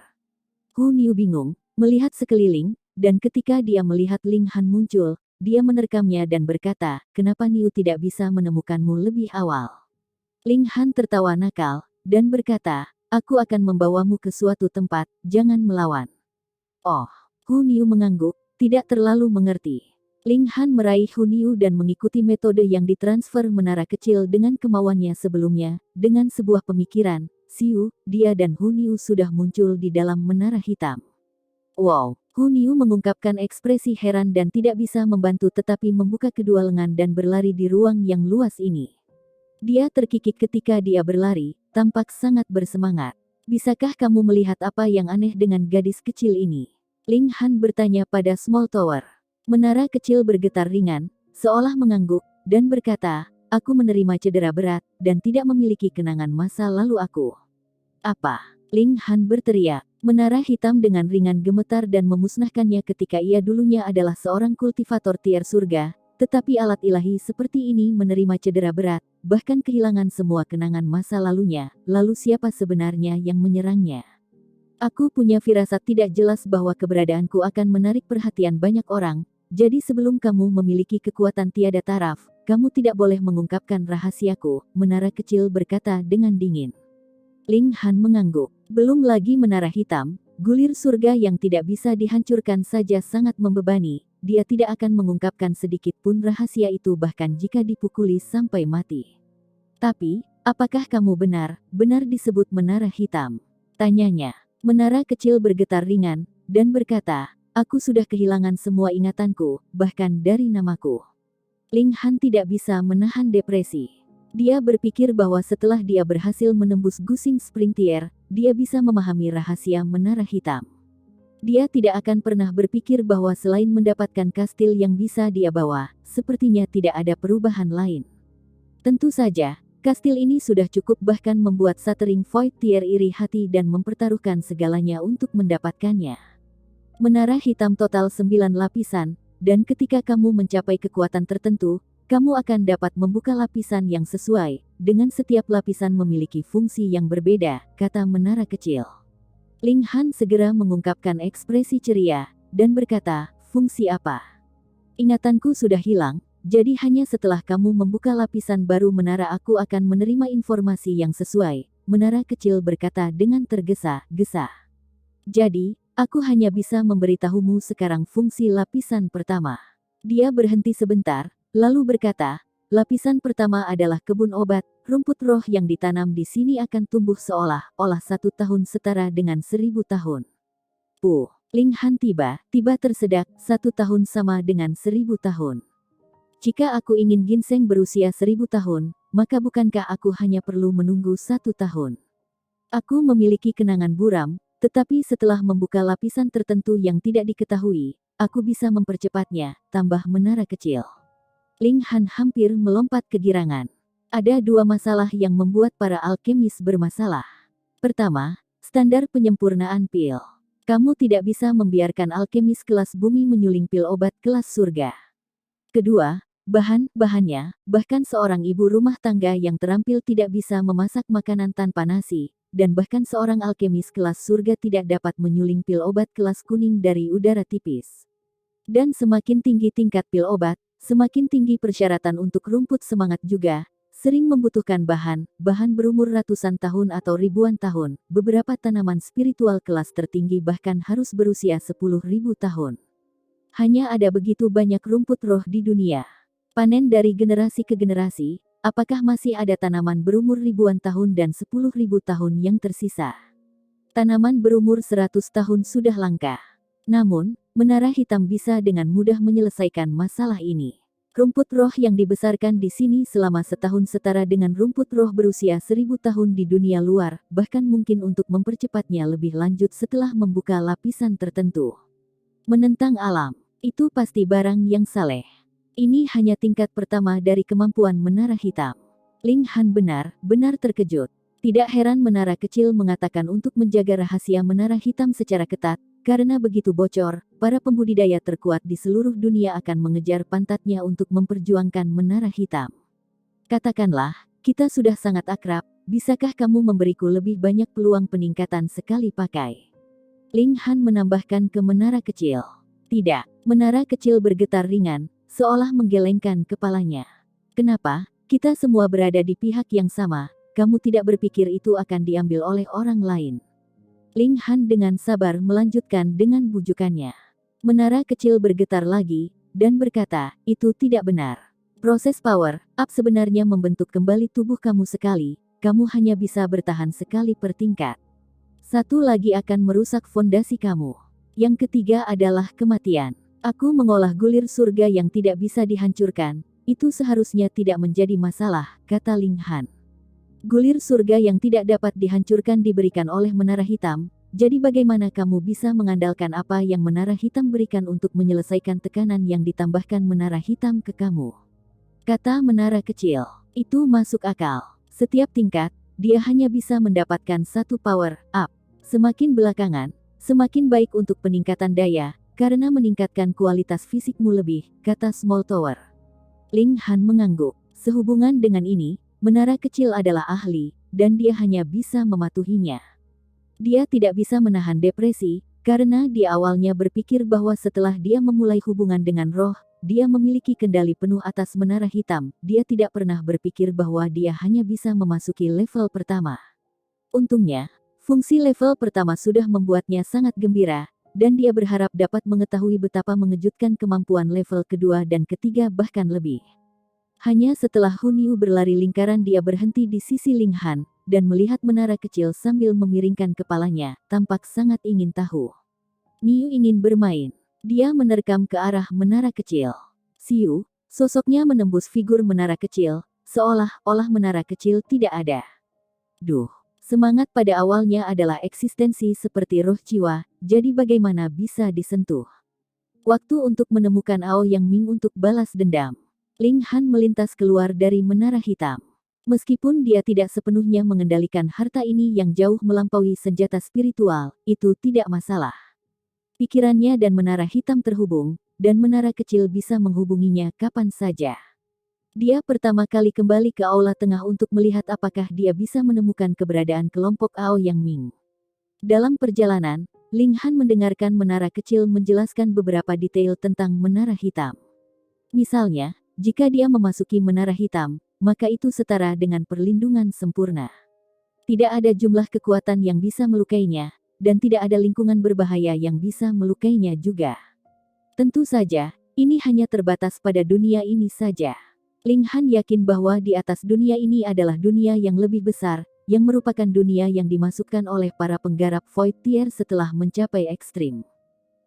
[SPEAKER 1] Hu Niu bingung, melihat sekeliling, dan ketika dia melihat Ling Han muncul, dia menerkamnya dan berkata, kenapa Niu tidak bisa menemukanmu lebih awal? Ling Han tertawa nakal, dan berkata, aku akan membawamu ke suatu tempat, jangan melawan. Oh, Hu Niu mengangguk, tidak terlalu mengerti. Ling Han meraih Hu Niu dan mengikuti metode yang ditransfer menara kecil dengan kemauannya sebelumnya, dengan sebuah pemikiran, Siu, dia dan Hu Niu sudah muncul di dalam menara hitam. Wow, Hu Niu mengungkapkan ekspresi heran dan tidak bisa membantu tetapi membuka kedua lengan dan berlari di ruang yang luas ini. Dia terkikik ketika dia berlari, tampak sangat bersemangat. Bisakah kamu melihat apa yang aneh dengan gadis kecil ini? Ling Han bertanya pada Small Tower. Menara kecil bergetar ringan, seolah mengangguk, dan berkata, aku menerima cedera berat, dan tidak memiliki kenangan masa lalu aku. Apa? Ling Han berteriak. Menara hitam dengan ringan gemetar dan memusnahkannya ketika ia dulunya adalah seorang kultivator tier surga, tetapi alat ilahi seperti ini menerima cedera berat, bahkan kehilangan semua kenangan masa lalunya, lalu siapa sebenarnya yang menyerangnya? Aku punya firasat tidak jelas bahwa keberadaanku akan menarik perhatian banyak orang, jadi sebelum kamu memiliki kekuatan tiada taraf, kamu tidak boleh mengungkapkan rahasiaku, menara kecil berkata dengan dingin. Ling Han mengangguk. Belum lagi menara hitam, gulir surga yang tidak bisa dihancurkan saja sangat membebani, dia tidak akan mengungkapkan sedikit pun rahasia itu bahkan jika dipukuli sampai mati. Tapi, apakah kamu benar disebut menara hitam? Tanyanya. Menara kecil bergetar ringan, dan berkata, aku sudah kehilangan semua ingatanku, bahkan dari namaku. Ling Han tidak bisa menahan depresi. Dia berpikir bahwa setelah dia berhasil menembus Gusing Spring Tier, dia bisa memahami rahasia menara hitam. Dia tidak akan pernah berpikir bahwa selain mendapatkan kastil yang bisa dia bawa, sepertinya tidak ada perubahan lain. Tentu saja, kastil ini sudah cukup bahkan membuat Shattering Void Tier iri hati dan mempertaruhkan segalanya untuk mendapatkannya. Menara hitam total 9 lapisan, dan ketika kamu mencapai kekuatan tertentu, kamu akan dapat membuka lapisan yang sesuai, dengan setiap lapisan memiliki fungsi yang berbeda, kata menara kecil. Ling Han segera mengungkapkan ekspresi ceria, dan berkata, fungsi apa? Ingatanku sudah hilang, jadi hanya setelah kamu membuka lapisan baru menara aku akan menerima informasi yang sesuai, menara kecil berkata dengan tergesa-gesa. Jadi, aku hanya bisa memberitahumu sekarang fungsi lapisan pertama. Dia berhenti sebentar, lalu berkata, lapisan pertama adalah kebun obat, rumput roh yang ditanam di sini akan tumbuh seolah-olah 1 tahun setara dengan 1000 tahun. Ling Han tiba tersedak, 1 tahun sama dengan 1000 tahun. Jika aku ingin ginseng berusia 1000 tahun, maka bukankah aku hanya perlu menunggu 1 tahun? Aku memiliki kenangan buram, tetapi setelah membuka lapisan tertentu yang tidak diketahui, aku bisa mempercepatnya, tambah menara kecil. Ling Han hampir melompat kegirangan. Ada 2 masalah yang membuat para alkemis bermasalah. Pertama, standar penyempurnaan pil. Kamu tidak bisa membiarkan alkemis kelas bumi menyuling pil obat kelas surga. Kedua, bahan-bahannya, bahkan seorang ibu rumah tangga yang terampil tidak bisa memasak makanan tanpa nasi, dan bahkan seorang alkemis kelas surga tidak dapat menyuling pil obat kelas kuning dari udara tipis. Dan semakin tinggi tingkat pil obat, semakin tinggi persyaratan untuk rumput semangat juga, sering membutuhkan bahan berumur ratusan tahun atau ribuan tahun. Beberapa tanaman spiritual kelas tertinggi bahkan harus berusia 10.000 tahun. Hanya ada begitu banyak rumput roh di dunia. Panen dari generasi ke generasi, apakah masih ada tanaman berumur ribuan tahun dan 10.000 tahun yang tersisa? Tanaman berumur 100 tahun sudah langka. Namun, menara hitam bisa dengan mudah menyelesaikan masalah ini. Rumput roh yang dibesarkan di sini selama setahun setara dengan rumput roh berusia 1000 tahun di dunia luar, bahkan mungkin untuk mempercepatnya lebih lanjut setelah membuka lapisan tertentu. Menentang alam, itu pasti barang yang saleh. Ini hanya tingkat pertama dari kemampuan menara hitam. Ling Han benar-benar terkejut. Tidak heran menara kecil mengatakan untuk menjaga rahasia menara hitam secara ketat, karena begitu bocor, para pembudidaya terkuat di seluruh dunia akan mengejar pantatnya untuk memperjuangkan menara hitam. Katakanlah, kita sudah sangat akrab, bisakah kamu memberiku lebih banyak peluang peningkatan sekali pakai? Ling Han menambahkan ke menara kecil. Tidak, menara kecil bergetar ringan, seolah menggelengkan kepalanya. Kenapa? Kita semua berada di pihak yang sama, kamu tidak berpikir itu akan diambil oleh orang lain. Ling Han dengan sabar melanjutkan dengan bujukannya. Menara kecil bergetar lagi, dan berkata, itu tidak benar. Proses power up sebenarnya membentuk kembali tubuh kamu sekali, kamu hanya bisa bertahan sekali per tingkat. Satu lagi akan merusak fondasi kamu. Yang ketiga adalah kematian. Aku mengolah gulir surga yang tidak bisa dihancurkan, itu seharusnya tidak menjadi masalah, kata Ling Han. Gulir surga yang tidak dapat dihancurkan diberikan oleh menara hitam, jadi bagaimana kamu bisa mengandalkan apa yang menara hitam berikan untuk menyelesaikan tekanan yang ditambahkan menara hitam ke kamu? Kata menara kecil, itu masuk akal. Setiap tingkat, dia hanya bisa mendapatkan 1 power up. Semakin belakangan, semakin baik untuk peningkatan daya, karena meningkatkan kualitas fisikmu lebih, kata Small Tower. Ling Han mengangguk. Sehubungan dengan ini, menara kecil adalah ahli, dan dia hanya bisa mematuhinya. Dia tidak bisa menahan depresi, karena dia awalnya berpikir bahwa setelah dia memulai hubungan dengan roh, dia memiliki kendali penuh atas menara hitam. Dia tidak pernah berpikir bahwa dia hanya bisa memasuki level pertama. Untungnya, fungsi level pertama sudah membuatnya sangat gembira, dan dia berharap dapat mengetahui betapa mengejutkan kemampuan level kedua dan ketiga bahkan lebih. Hanya setelah Hun Yu berlari lingkaran dia berhenti di sisi Ling Han, dan melihat menara kecil sambil memiringkan kepalanya, tampak sangat ingin tahu. Niu ingin bermain. Dia menerkam ke arah menara kecil. Siu, sosoknya menembus figur menara kecil, seolah-olah menara kecil tidak ada. Semangat pada awalnya adalah eksistensi seperti roh jiwa, jadi bagaimana bisa disentuh? Waktu untuk menemukan Aoyang Ming untuk balas dendam. Ling Han melintas keluar dari menara hitam. Meskipun dia tidak sepenuhnya mengendalikan harta ini yang jauh melampaui senjata spiritual, itu tidak masalah. Pikirannya dan menara hitam terhubung, dan menara kecil bisa menghubunginya kapan saja. Dia pertama kali kembali ke aula tengah untuk melihat apakah dia bisa menemukan keberadaan kelompok Aoyang Ming. Dalam perjalanan, Ling Han mendengarkan menara kecil menjelaskan beberapa detail tentang menara hitam. Misalnya, jika dia memasuki menara hitam, maka itu setara dengan perlindungan sempurna. Tidak ada jumlah kekuatan yang bisa melukainya, dan tidak ada lingkungan berbahaya yang bisa melukainya juga. Tentu saja, ini hanya terbatas pada dunia ini saja. Ling Han yakin bahwa di atas dunia ini adalah dunia yang lebih besar, yang merupakan dunia yang dimasukkan oleh para penggarap Void Tier setelah mencapai ekstrim.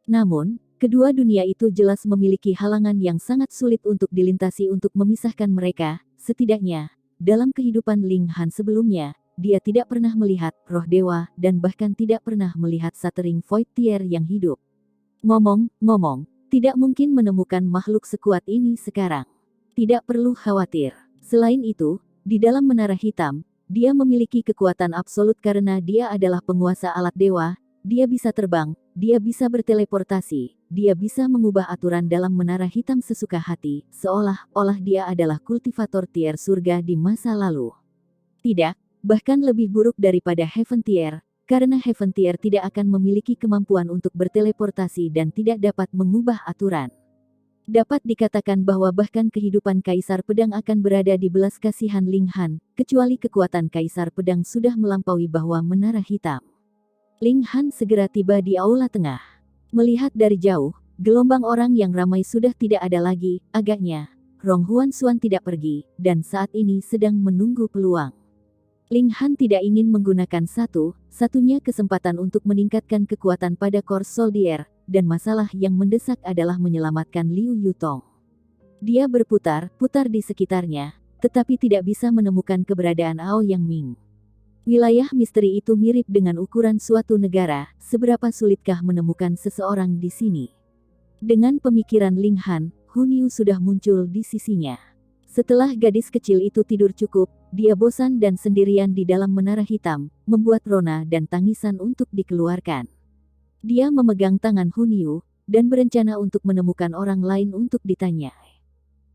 [SPEAKER 1] Namun, kedua dunia itu jelas memiliki halangan yang sangat sulit untuk dilintasi untuk memisahkan mereka, setidaknya, dalam kehidupan Ling Han sebelumnya, dia tidak pernah melihat roh dewa dan bahkan tidak pernah melihat Shattering Void Tier yang hidup. Ngomong-ngomong, tidak mungkin menemukan makhluk sekuat ini sekarang. Tidak perlu khawatir. Selain itu, di dalam menara hitam, dia memiliki kekuatan absolut karena dia adalah penguasa alat dewa, dia bisa terbang, dia bisa berteleportasi, dia bisa mengubah aturan dalam menara hitam sesuka hati, seolah-olah dia adalah kultivator tier surga di masa lalu. Tidak, bahkan lebih buruk daripada Heaven Tier, karena Heaven Tier tidak akan memiliki kemampuan untuk berteleportasi dan tidak dapat mengubah aturan. Dapat dikatakan bahwa bahkan kehidupan Kaisar Pedang akan berada di belas kasihan Ling Han, kecuali kekuatan Kaisar Pedang sudah melampaui bahwa menara hitam. Ling Han segera tiba di aula tengah. Melihat dari jauh, gelombang orang yang ramai sudah tidak ada lagi, agaknya, Rong Huan Xuan tidak pergi, dan saat ini sedang menunggu peluang. Ling Han tidak ingin menggunakan satu-satunya kesempatan untuk meningkatkan kekuatan pada Core Soldier, dan masalah yang mendesak adalah menyelamatkan Liu Yutong. Dia berputar-putar di sekitarnya, tetapi tidak bisa menemukan keberadaan Aoyang Ming. Wilayah misteri itu mirip dengan ukuran suatu negara, seberapa sulitkah menemukan seseorang di sini? Dengan pemikiran Ling Han, Hun Yu sudah muncul di sisinya. Setelah gadis kecil itu tidur cukup, dia bosan dan sendirian di dalam menara hitam, membuat rona dan tangisan untuk dikeluarkan. Dia memegang tangan Hun Yu, dan berencana untuk menemukan orang lain untuk ditanya.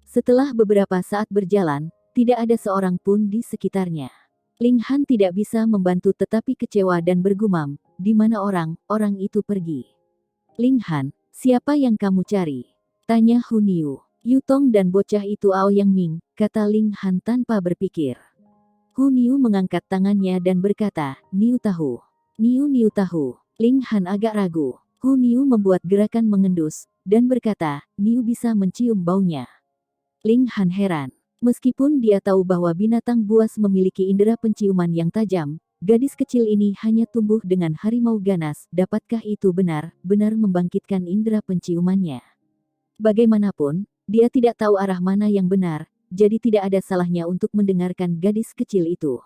[SPEAKER 1] Setelah beberapa saat berjalan, tidak ada seorang pun di sekitarnya. Ling Han tidak bisa membantu tetapi kecewa dan bergumam, di mana orang itu pergi. Ling Han, siapa yang kamu cari? Tanya Hun Yu. Yutong dan bocah itu Aoyang Ming, kata Ling Han tanpa berpikir. Hun Yu mengangkat tangannya dan berkata, Niu tahu. Niu tahu. Ling Han agak ragu. Hun Yu membuat gerakan mengendus, dan berkata, Niu bisa mencium baunya. Ling Han heran. Meskipun dia tahu bahwa binatang buas memiliki indera penciuman yang tajam, gadis kecil ini hanya tumbuh dengan harimau ganas, dapatkah itu benar-benar membangkitkan indera penciumannya? Bagaimanapun, dia tidak tahu arah mana yang benar, jadi tidak ada salahnya untuk mendengarkan gadis kecil itu.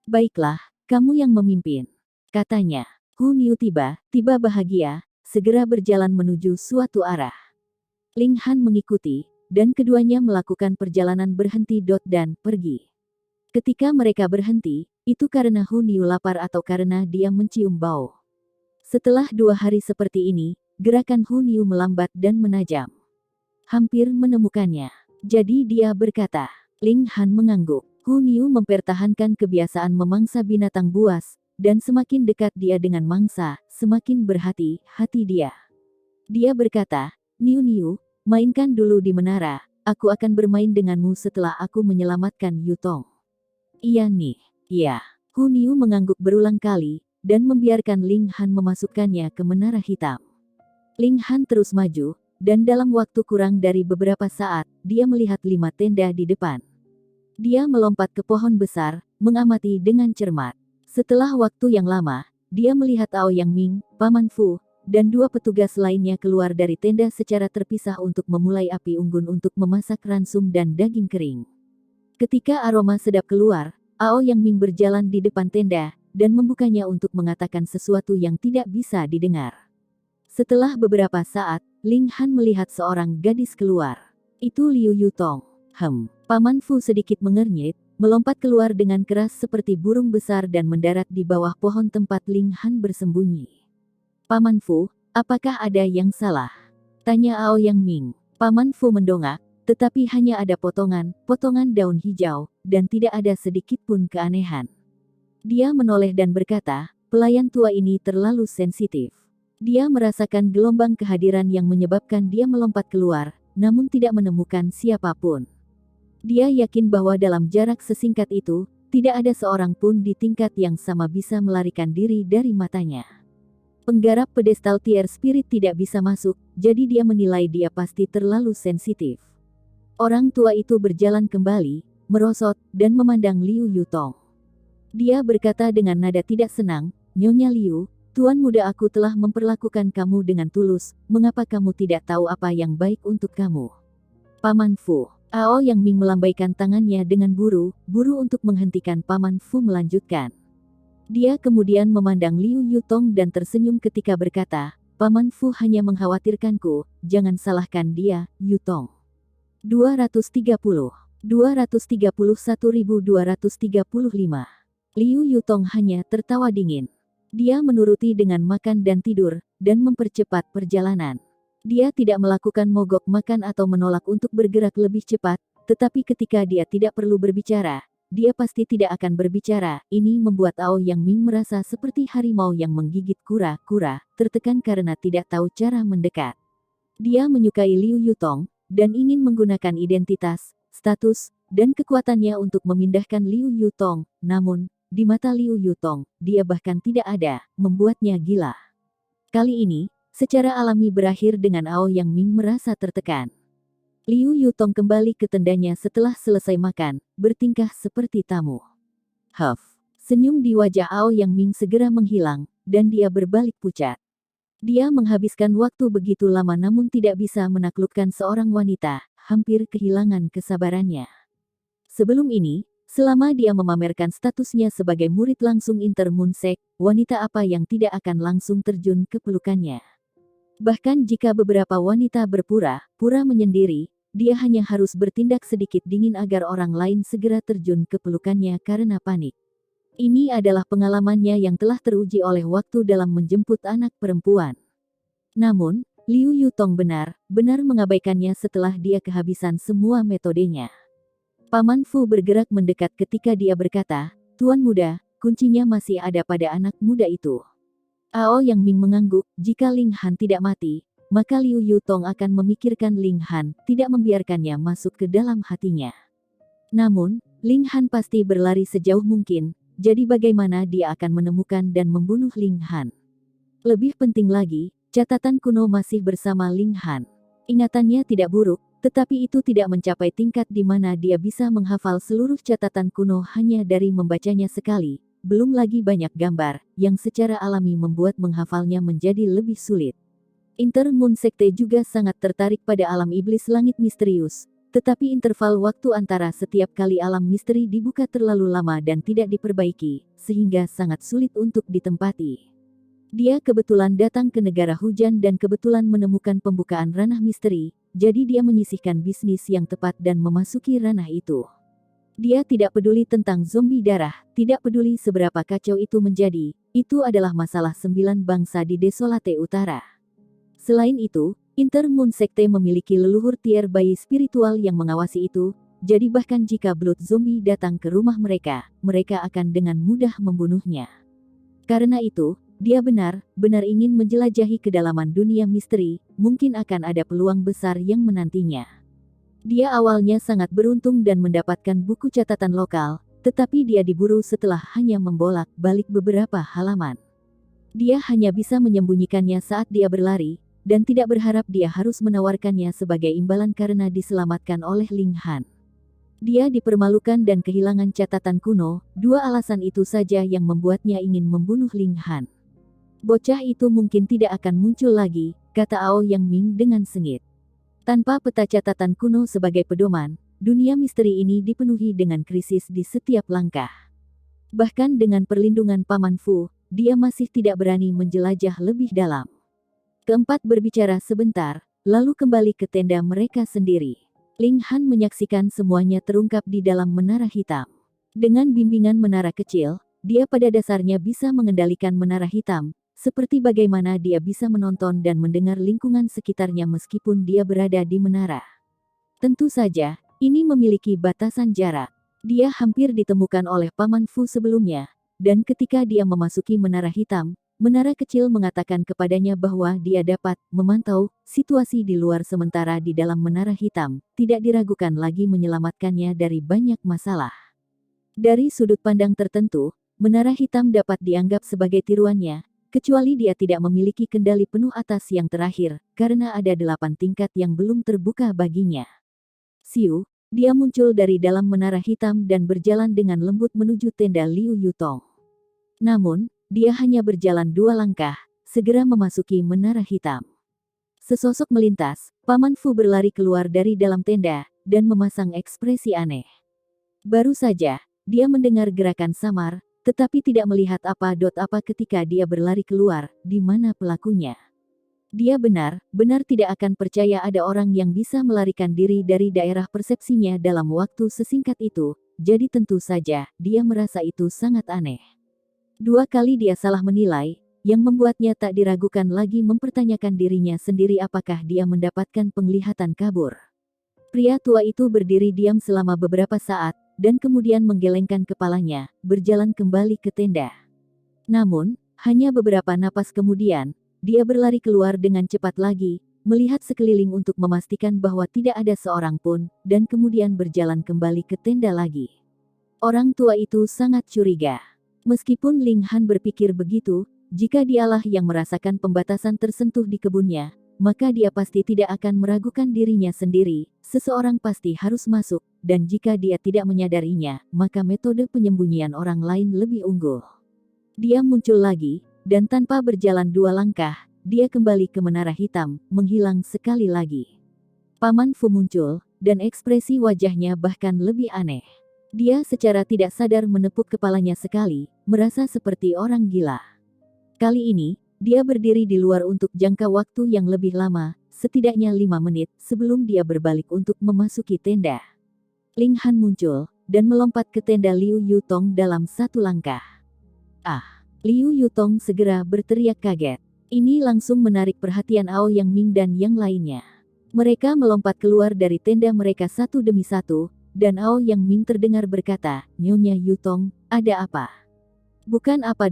[SPEAKER 1] Baiklah, kamu yang memimpin, katanya. Hun Yu tiba bahagia, segera berjalan menuju suatu arah. Ling Han mengikuti, dan keduanya melakukan perjalanan berhenti dan pergi. Ketika mereka berhenti, itu karena Hun Yu lapar atau karena dia mencium bau. Setelah 2 hari seperti ini, gerakan Hun Yu melambat dan menajam. Hampir menemukannya. Jadi dia berkata. Ling Han mengangguk. Hun Yu mempertahankan kebiasaan memangsa binatang buas, dan semakin dekat dia dengan mangsa, semakin berhati-hati dia. Dia berkata, Niu, mainkan dulu di menara, aku akan bermain denganmu setelah aku menyelamatkan Yutong. Iya nih, iya. Hun Yu mengangguk berulang kali, dan membiarkan Ling Han memasukkannya ke menara hitam. Ling Han terus maju, dan dalam waktu kurang dari beberapa saat, dia melihat 5 tenda di depan. Dia melompat ke pohon besar, mengamati dengan cermat. Setelah waktu yang lama, dia melihat Aoyang Ming, Paman Fu, dan 2 petugas lainnya keluar dari tenda secara terpisah untuk memulai api unggun untuk memasak ransum dan daging kering. Ketika aroma sedap keluar, Aoyang Ming berjalan di depan tenda, dan membukanya untuk mengatakan sesuatu yang tidak bisa didengar. Setelah beberapa saat, Ling Han melihat seorang gadis keluar. Itu Liu Yutong. Paman Fu sedikit mengernyit, melompat keluar dengan keras seperti burung besar dan mendarat di bawah pohon tempat Ling Han bersembunyi. Paman Fu, apakah ada yang salah? Tanya Aoyang Ming. Paman Fu mendongak, tetapi hanya ada potongan daun hijau, dan tidak ada sedikit pun keanehan. Dia menoleh dan berkata, pelayan tua ini terlalu sensitif. Dia merasakan gelombang kehadiran yang menyebabkan dia melompat keluar, namun tidak menemukan siapapun. Dia yakin bahwa dalam jarak sesingkat itu, tidak ada seorang pun di tingkat yang sama bisa melarikan diri dari matanya. Penggarap pedestal tier spirit tidak bisa masuk, jadi dia menilai dia pasti terlalu sensitif. Orang tua itu berjalan kembali, merosot, dan memandang Liu Yutong. Dia berkata dengan nada tidak senang, "Nyonya Liu, Tuan muda aku telah memperlakukan kamu dengan tulus, mengapa kamu tidak tahu apa yang baik untuk kamu?" Paman Fu. Ao Yang Ming melambaikan tangannya dengan buru-buru untuk menghentikan Paman Fu melanjutkan. Dia kemudian memandang Liu Yutong dan tersenyum ketika berkata, "Paman Fu hanya mengkhawatirkanku, jangan salahkan dia, Yutong." 230. 231.235. Liu Yutong hanya tertawa dingin. Dia menuruti dengan makan dan tidur, dan mempercepat perjalanan. Dia tidak melakukan mogok makan atau menolak untuk bergerak lebih cepat, tetapi ketika dia tidak perlu berbicara, dia pasti tidak akan berbicara. Ini membuat Ao Yang Ming merasa seperti harimau yang menggigit kura-kura, tertekan karena tidak tahu cara mendekat. Dia menyukai Liu Yutong, dan ingin menggunakan identitas, status, dan kekuatannya untuk memindahkan Liu Yutong, namun, di mata Liu Yutong, dia bahkan tidak ada, membuatnya gila. Kali ini, secara alami berakhir dengan Ao Yang Ming merasa tertekan. Liu Yutong kembali ke tendanya setelah selesai makan, bertingkah seperti tamu. Huff. Senyum di wajah Ao Yang Ming segera menghilang, dan dia berbalik pucat. Dia menghabiskan waktu begitu lama namun tidak bisa menaklukkan seorang wanita, hampir kehilangan kesabarannya. Sebelum ini, selama dia memamerkan statusnya sebagai murid langsung Intermunsek, wanita apa yang tidak akan langsung terjun ke pelukannya. Bahkan jika beberapa wanita berpura-pura menyendiri, dia hanya harus bertindak sedikit dingin agar orang lain segera terjun ke pelukannya karena panik. Ini adalah pengalamannya yang telah teruji oleh waktu dalam menjemput anak perempuan. Namun, Liu Yutong benar-benar mengabaikannya setelah dia kehabisan semua metodenya. Paman Fu bergerak mendekat ketika dia berkata, "Tuan muda, kuncinya masih ada pada anak muda itu." Ao Yang Ming mengangguk, jika Ling Han tidak mati, maka Liu Yutong akan memikirkan Ling Han, tidak membiarkannya masuk ke dalam hatinya. Namun, Ling Han pasti berlari sejauh mungkin, jadi bagaimana dia akan menemukan dan membunuh Ling Han? Lebih penting lagi, catatan kuno masih bersama Ling Han. Ingatannya tidak buruk, tetapi itu tidak mencapai tingkat di mana dia bisa menghafal seluruh catatan kuno hanya dari membacanya sekali, belum lagi banyak gambar, yang secara alami membuat menghafalnya menjadi lebih sulit. Intermun Sekte juga sangat tertarik pada alam iblis langit misterius, tetapi interval waktu antara setiap kali alam misteri dibuka terlalu lama dan tidak diperbaiki, sehingga sangat sulit untuk ditempati. Dia kebetulan datang ke negara hujan dan kebetulan menemukan pembukaan ranah misteri, jadi dia menyisihkan bisnis yang tepat dan memasuki ranah itu. Dia tidak peduli tentang zombie darah, tidak peduli seberapa kacau itu menjadi, itu adalah masalah 9 bangsa di Desolate Utara. Selain itu, Intermun Sekte memiliki leluhur tier bayi spiritual yang mengawasi itu, jadi bahkan jika blood zombie datang ke rumah mereka, mereka akan dengan mudah membunuhnya. Karena itu, dia benar-benar ingin menjelajahi kedalaman dunia misteri, mungkin akan ada peluang besar yang menantinya. Dia awalnya sangat beruntung dan mendapatkan buku catatan lokal, tetapi dia diburu setelah hanya membolak-balik beberapa halaman. Dia hanya bisa menyembunyikannya saat dia berlari, dan tidak berharap dia harus menawarkannya sebagai imbalan karena diselamatkan oleh Ling Han. Dia dipermalukan dan kehilangan catatan kuno, dua alasan itu saja yang membuatnya ingin membunuh Ling Han. Bocah itu mungkin tidak akan muncul lagi, kata Ao Yang Ming dengan sengit. Tanpa peta catatan kuno sebagai pedoman, dunia misteri ini dipenuhi dengan krisis di setiap langkah. Bahkan dengan perlindungan Paman Fu, dia masih tidak berani menjelajah lebih dalam. Keempat berbicara sebentar, lalu kembali ke tenda mereka sendiri. Ling Han menyaksikan semuanya terungkap di dalam menara hitam. Dengan bimbingan menara kecil, dia pada dasarnya bisa mengendalikan menara hitam, seperti bagaimana dia bisa menonton dan mendengar lingkungan sekitarnya meskipun dia berada di menara. Tentu saja, ini memiliki batasan jarak. Dia hampir ditemukan oleh Paman Fu sebelumnya, dan ketika dia memasuki menara hitam, menara kecil mengatakan kepadanya bahwa dia dapat memantau situasi di luar sementara di dalam menara hitam, tidak diragukan lagi menyelamatkannya dari banyak masalah. Dari sudut pandang tertentu, menara hitam dapat dianggap sebagai tiruannya, kecuali dia tidak memiliki kendali penuh atas yang terakhir, karena ada 8 tingkat yang belum terbuka baginya. Siu, dia muncul dari dalam menara hitam dan berjalan dengan lembut menuju tenda Liu Yutong. Namun, dia hanya berjalan 2 langkah, segera memasuki menara hitam. Sesosok melintas, Paman Fu berlari keluar dari dalam tenda, dan memasang ekspresi aneh. Baru saja, dia mendengar gerakan samar, tetapi tidak melihat apa ketika dia berlari keluar, di mana pelakunya. Dia benar-benar tidak akan percaya ada orang yang bisa melarikan diri dari daerah persepsinya dalam waktu sesingkat itu, jadi tentu saja, dia merasa itu sangat aneh. 2 kali dia salah menilai, yang membuatnya tak diragukan lagi mempertanyakan dirinya sendiri apakah dia mendapatkan penglihatan kabur. Pria tua itu berdiri diam selama beberapa saat, dan kemudian menggelengkan kepalanya, berjalan kembali ke tenda. Namun, hanya beberapa napas kemudian, dia berlari keluar dengan cepat lagi, melihat sekeliling untuk memastikan bahwa tidak ada seorang pun, dan kemudian berjalan kembali ke tenda lagi. Orang tua itu sangat curiga. Meskipun Ling Han berpikir begitu, jika dialah yang merasakan pembatasan tersentuh di kebunnya, maka dia pasti tidak akan meragukan dirinya sendiri, seseorang pasti harus masuk, dan jika dia tidak menyadarinya, maka metode penyembunyian orang lain lebih unggul. Dia muncul lagi, dan tanpa berjalan 2 langkah, dia kembali ke menara hitam, menghilang sekali lagi. Paman Fu muncul, dan ekspresi wajahnya bahkan lebih aneh. Dia secara tidak sadar menepuk kepalanya sekali, merasa seperti orang gila. Kali ini, dia berdiri di luar untuk jangka waktu yang lebih lama, setidaknya 5 menit, sebelum dia berbalik untuk memasuki tenda. Ling Han muncul, dan melompat ke tenda Liu Yutong dalam 1 langkah. Ah! Liu Yutong segera berteriak kaget. Ini langsung menarik perhatian Aoyang Ming dan yang lainnya. Mereka melompat keluar dari tenda mereka satu demi satu, dan Aoyang Ming terdengar berkata, "Nyonya Yutong, ada apa?" "Bukan apa,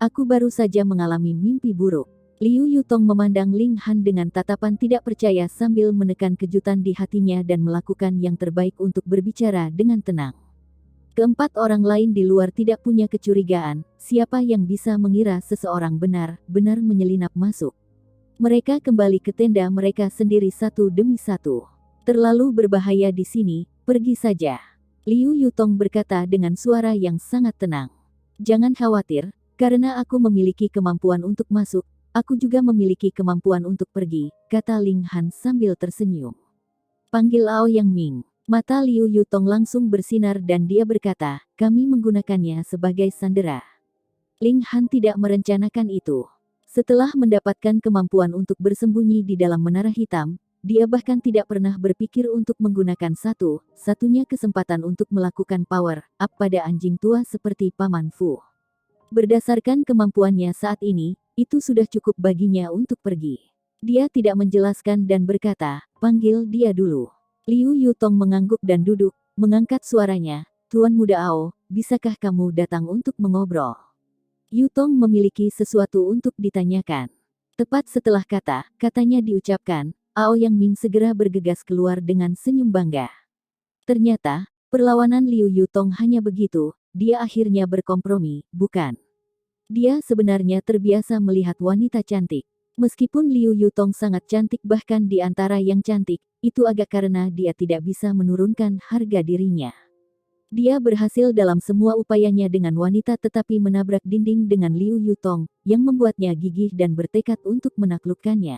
[SPEAKER 1] aku baru saja mengalami mimpi buruk." Liu Yutong memandang Ling Han dengan tatapan tidak percaya sambil menekan kejutan di hatinya dan melakukan yang terbaik untuk berbicara dengan tenang. Keempat orang lain di luar tidak punya kecurigaan, siapa yang bisa mengira seseorang benar-benar menyelinap masuk. Mereka kembali ke tenda mereka sendiri satu demi satu. "Terlalu berbahaya di sini, pergi saja." Liu Yutong berkata dengan suara yang sangat tenang. "Jangan khawatir, karena aku memiliki kemampuan untuk masuk, aku juga memiliki kemampuan untuk pergi," kata Ling Han sambil tersenyum. "Panggil Aoyang Ming." Mata Liu Yutong langsung bersinar dan dia berkata, "Kami menggunakannya sebagai sandera." Ling Han tidak merencanakan itu. Setelah mendapatkan kemampuan untuk bersembunyi di dalam menara hitam, dia bahkan tidak pernah berpikir untuk menggunakan satu-satunya kesempatan untuk melakukan power up pada anjing tua seperti Paman Fu. Berdasarkan kemampuannya saat ini, itu sudah cukup baginya untuk pergi. Dia tidak menjelaskan dan berkata, "Panggil dia dulu." Liu Yutong mengangguk dan duduk, mengangkat suaranya, "Tuan Muda Ao, bisakah kamu datang untuk mengobrol?" Yutong memiliki sesuatu untuk ditanyakan. Tepat setelah kata-katanya diucapkan, Aoyang Ming segera bergegas keluar dengan senyum bangga. Ternyata, perlawanan Liu Yutong hanya begitu, dia akhirnya berkompromi, bukan? Dia sebenarnya terbiasa melihat wanita cantik. Meskipun Liu Yutong sangat cantik bahkan di antara yang cantik, itu agak karena dia tidak bisa menurunkan harga dirinya. Dia berhasil dalam semua upayanya dengan wanita tetapi menabrak dinding dengan Liu Yutong, yang membuatnya gigih dan bertekad untuk menaklukkannya.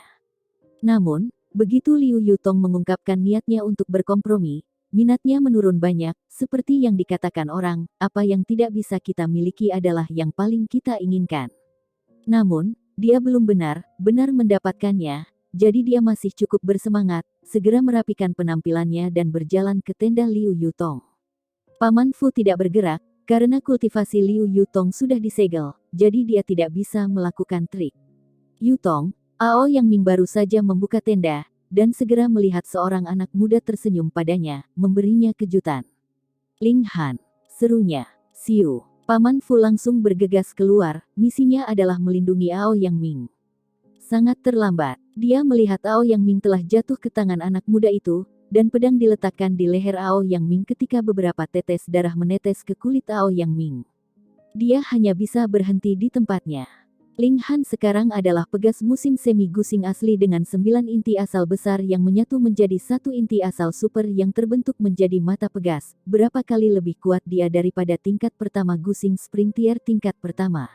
[SPEAKER 1] Namun, begitu Liu Yutong mengungkapkan niatnya untuk berkompromi, minatnya menurun banyak, seperti yang dikatakan orang, apa yang tidak bisa kita miliki adalah yang paling kita inginkan. Namun, dia belum benar-benar mendapatkannya, jadi dia masih cukup bersemangat, segera merapikan penampilannya dan berjalan ke tenda Liu Yutong. Paman Fu tidak bergerak, karena kultivasi Liu Yutong sudah disegel, jadi dia tidak bisa melakukan trik. "Yutong," Aoyang Ming baru saja membuka tenda, dan segera melihat seorang anak muda tersenyum padanya, memberinya kejutan. "Ling Han," serunya. "Siu." Paman Fu langsung bergegas keluar, misinya adalah melindungi Aoyang Ming. Sangat terlambat, dia melihat Aoyang Ming telah jatuh ke tangan anak muda itu, dan pedang diletakkan di leher Aoyang Ming ketika beberapa tetes darah menetes ke kulit Aoyang Ming. Dia hanya bisa berhenti di tempatnya. Ling Han sekarang adalah pegas musim semi gusing asli dengan 9 inti asal besar yang menyatu menjadi satu inti asal super yang terbentuk menjadi mata pegas. Berapa kali lebih kuat dia daripada tingkat pertama gusing spring tier tingkat pertama.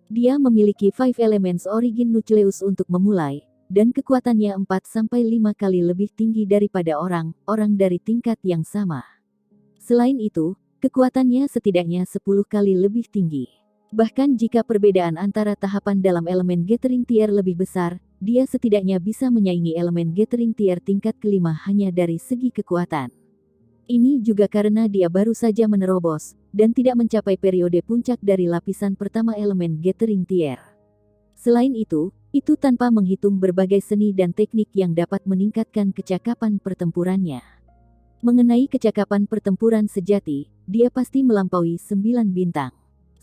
[SPEAKER 1] Dia memiliki 5 Elements Origin Nucleus untuk memulai, dan kekuatannya 4-5 kali lebih tinggi daripada orang-orang dari tingkat yang sama. Selain itu, kekuatannya setidaknya 10 kali lebih tinggi. Bahkan jika perbedaan antara tahapan dalam elemen gathering tier lebih besar, dia setidaknya bisa menyaingi elemen gathering tier tingkat kelima hanya dari segi kekuatan. Ini juga karena dia baru saja menerobos, dan tidak mencapai periode puncak dari lapisan pertama elemen gathering tier. Selain itu tanpa menghitung berbagai seni dan teknik yang dapat meningkatkan kecakapan pertempurannya. Mengenai kecakapan pertempuran sejati, dia pasti melampaui 9 bintang.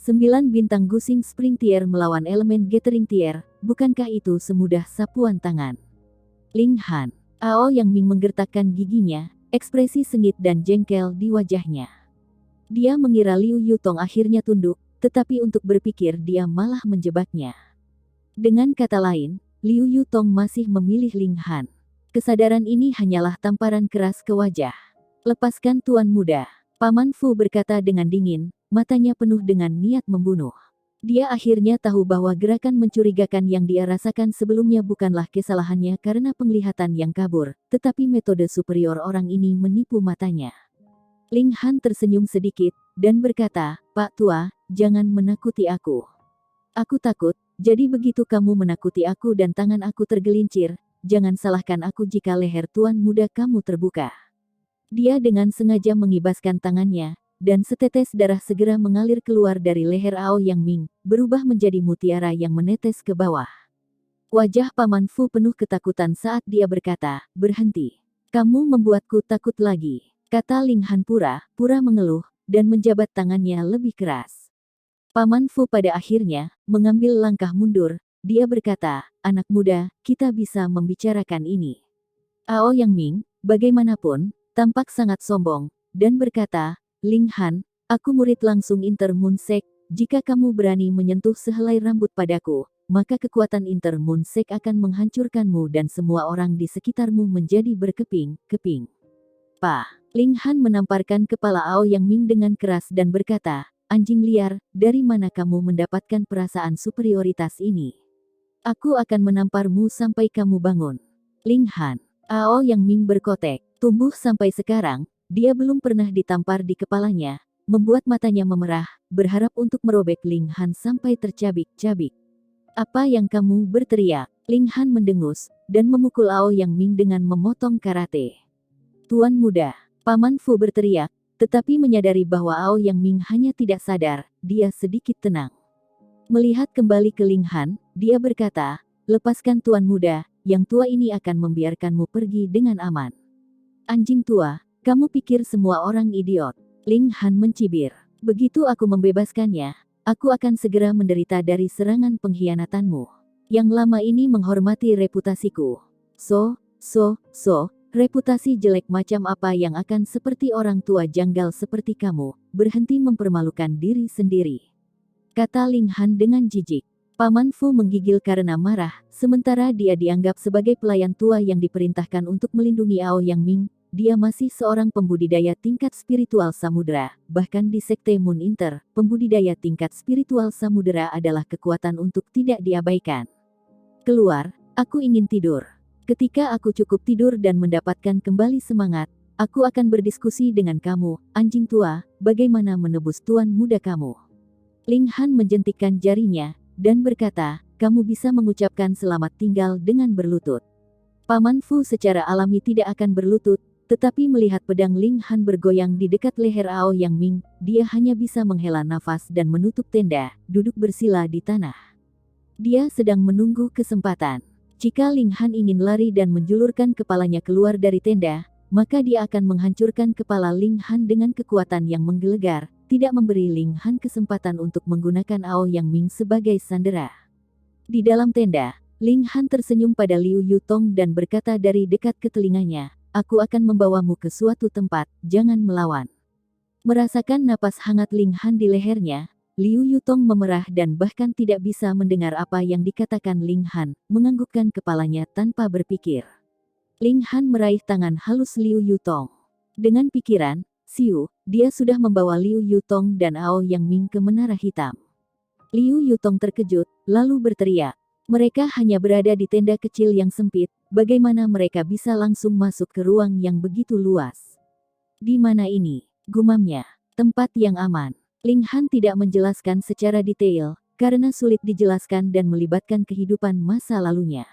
[SPEAKER 1] 9 bintang gusing spring tier melawan elemen gathering tier, bukankah itu semudah sapuan tangan? Ling Han. Ao Yang Ming menggertakkan giginya, ekspresi sengit dan jengkel di wajahnya. Dia mengira Liu Yutong akhirnya tunduk, tetapi untuk berpikir dia malah menjebaknya. Dengan kata lain, Liu Yutong masih memilih Ling Han. Kesadaran ini hanyalah tamparan keras ke wajah. Lepaskan Tuan Muda. Paman Fu berkata dengan dingin, matanya penuh dengan niat membunuh. Dia akhirnya tahu bahwa gerakan mencurigakan yang dia rasakan sebelumnya bukanlah kesalahannya karena penglihatan yang kabur, tetapi metode superior orang ini menipu matanya. Ling Han tersenyum sedikit, dan berkata, Pak Tua, jangan menakuti aku. Aku takut, jadi begitu kamu menakuti aku dan tangan aku tergelincir, jangan salahkan aku jika leher Tuan Muda kamu terbuka. Dia dengan sengaja mengibaskan tangannya, dan setetes darah segera mengalir keluar dari leher Ao Yang Ming, berubah menjadi mutiara yang menetes ke bawah. Wajah Paman Fu penuh ketakutan saat dia berkata, berhenti. Kamu membuatku takut lagi, kata Ling Han pura-pura mengeluh, dan menjabat tangannya lebih keras. Paman Fu pada akhirnya mengambil langkah mundur, dia berkata, anak muda, kita bisa membicarakan ini. Ao Yang Ming, bagaimanapun, tampak sangat sombong, dan berkata, Ling Han, aku murid langsung Inter Moon Sect, jika kamu berani menyentuh sehelai rambut padaku, maka kekuatan Inter Moon Sect akan menghancurkanmu dan semua orang di sekitarmu menjadi berkeping-keping. Pak, Ling Han menamparkan kepala Ao Yang Ming dengan keras dan berkata, anjing liar, dari mana kamu mendapatkan perasaan superioritas ini? Aku akan menamparmu sampai kamu bangun. Ling Han. Ao Yang Ming berkotek. Tumbuh sampai sekarang, dia belum pernah ditampar di kepalanya, membuat matanya memerah, berharap untuk merobek Ling Han sampai tercabik-cabik. Apa yang kamu berteriak? Ling Han mendengus, dan memukul Ao Yang Ming dengan memotong karate. Tuan Muda, Paman Fu berteriak, tetapi menyadari bahwa Ao Yang Ming hanya tidak sadar, dia sedikit tenang. Melihat kembali ke Ling Han, dia berkata, lepaskan Tuan Muda, yang tua ini akan membiarkanmu pergi dengan aman. Anjing tua, kamu pikir semua orang idiot? Ling Han mencibir. Begitu aku membebaskannya, aku akan segera menderita dari serangan pengkhianatanmu. Yang lama ini menghormati reputasiku. Reputasi jelek macam apa yang akan seperti orang tua janggal seperti kamu, berhenti mempermalukan diri sendiri. Kata Ling Han dengan jijik. Paman Fu menggigil karena marah, sementara dia dianggap sebagai pelayan tua yang diperintahkan untuk melindungi Ao Yang Ming. Dia masih seorang pembudidaya tingkat spiritual samudera, bahkan di Sekte Moon Inter, pembudidaya tingkat spiritual samudera adalah kekuatan untuk tidak diabaikan. Keluar, aku ingin tidur. Ketika aku cukup tidur dan mendapatkan kembali semangat, aku akan berdiskusi dengan kamu, anjing tua, bagaimana menebus Tuan Muda kamu. Ling Han menjentikkan jarinya, dan berkata, kamu bisa mengucapkan selamat tinggal dengan berlutut. Paman Fu secara alami tidak akan berlutut, tetapi melihat pedang Ling Han bergoyang di dekat leher Ao Yang Ming, dia hanya bisa menghela nafas dan menutup tenda, duduk bersila di tanah. Dia sedang menunggu kesempatan. Jika Ling Han ingin lari dan menjulurkan kepalanya keluar dari tenda, maka dia akan menghancurkan kepala Ling Han dengan kekuatan yang menggelegar, tidak memberi Ling Han kesempatan untuk menggunakan Ao Yang Ming sebagai sandera. Di dalam tenda, Ling Han tersenyum pada Liu Yutong dan berkata dari dekat ke telinganya, aku akan membawamu ke suatu tempat, jangan melawan. Merasakan napas hangat Ling Han di lehernya, Liu Yutong memerah dan bahkan tidak bisa mendengar apa yang dikatakan Ling Han, menganggukkan kepalanya tanpa berpikir. Ling Han meraih tangan halus Liu Yutong. Dengan pikiran, siu, dia sudah membawa Liu Yutong dan Aoyang Ming ke Menara Hitam. Liu Yutong terkejut, lalu berteriak. Mereka hanya berada di tenda kecil yang sempit, bagaimana mereka bisa langsung masuk ke ruang yang begitu luas? Di mana ini? Gumamnya. Tempat yang aman. Ling Han tidak menjelaskan secara detail, karena sulit dijelaskan dan melibatkan kehidupan masa lalunya.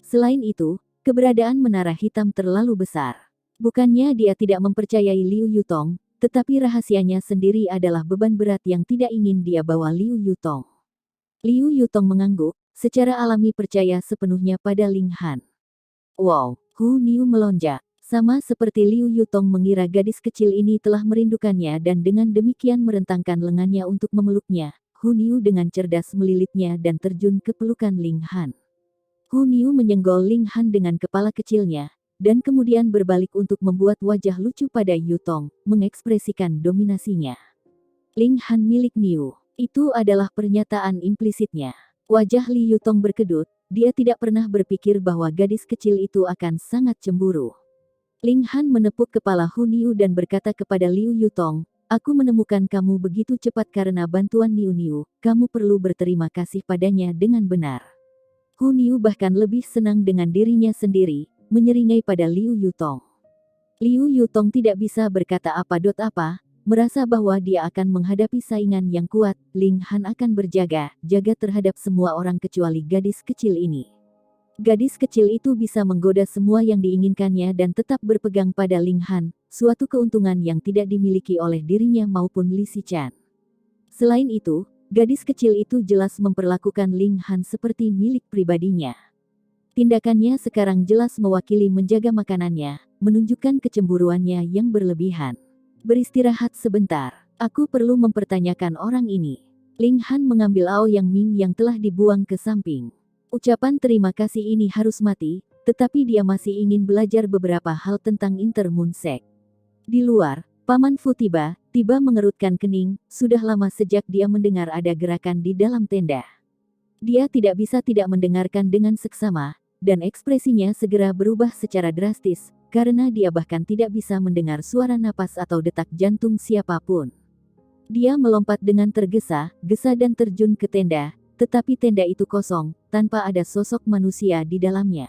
[SPEAKER 1] Selain itu, keberadaan Menara Hitam terlalu besar. Bukannya dia tidak mempercayai Liu Yutong, tetapi rahasianya sendiri adalah beban berat yang tidak ingin dia bawa Liu Yutong. Liu Yutong mengangguk, secara alami percaya sepenuhnya pada Ling Han. Wow, Hu Niu melonjak. Sama seperti Liu Yutong mengira gadis kecil ini telah merindukannya dan dengan demikian merentangkan lengannya untuk memeluknya, Hu Niu dengan cerdas melilitnya dan terjun ke pelukan Ling Han. Hu Niu menyenggol Ling Han dengan kepala kecilnya, dan kemudian berbalik untuk membuat wajah lucu pada Yutong, mengekspresikan dominasinya. Ling Han milik Niu, itu adalah pernyataan implisitnya. Wajah Li Yutong berkedut, dia tidak pernah berpikir bahwa gadis kecil itu akan sangat cemburu. Ling Han menepuk kepala Hu Niu dan berkata kepada Liu Yutong, aku menemukan kamu begitu cepat karena bantuan Niu Niu, kamu perlu berterima kasih padanya dengan benar. Hu Niu bahkan lebih senang dengan dirinya sendiri, menyeringai pada Liu Yutong. Liu Yutong tidak bisa berkata apa, merasa bahwa dia akan menghadapi saingan yang kuat, Ling Han akan jaga terhadap semua orang kecuali gadis kecil ini. Gadis kecil itu bisa menggoda semua yang diinginkannya dan tetap berpegang pada Ling Han, suatu keuntungan yang tidak dimiliki oleh dirinya maupun Li Xichan. Selain itu, gadis kecil itu jelas memperlakukan Ling Han seperti milik pribadinya. Tindakannya sekarang jelas mewakili menjaga makanannya, menunjukkan kecemburuannya yang berlebihan. Beristirahat sebentar, aku perlu mempertanyakan orang ini. Ling Han mengambil Aoyang Ming yang telah dibuang ke samping. Ucapan terima kasih ini harus mati, tetapi dia masih ingin belajar beberapa hal tentang Intermoon Sect. Di luar, Paman Fu tiba mengerutkan kening, sudah lama sejak dia mendengar ada gerakan di dalam tenda. Dia tidak bisa tidak mendengarkan dengan seksama, dan ekspresinya segera berubah secara drastis, karena dia bahkan tidak bisa mendengar suara napas atau detak jantung siapapun. Dia melompat dengan tergesa-gesa dan terjun ke tenda, tetapi tenda itu kosong, tanpa ada sosok manusia di dalamnya.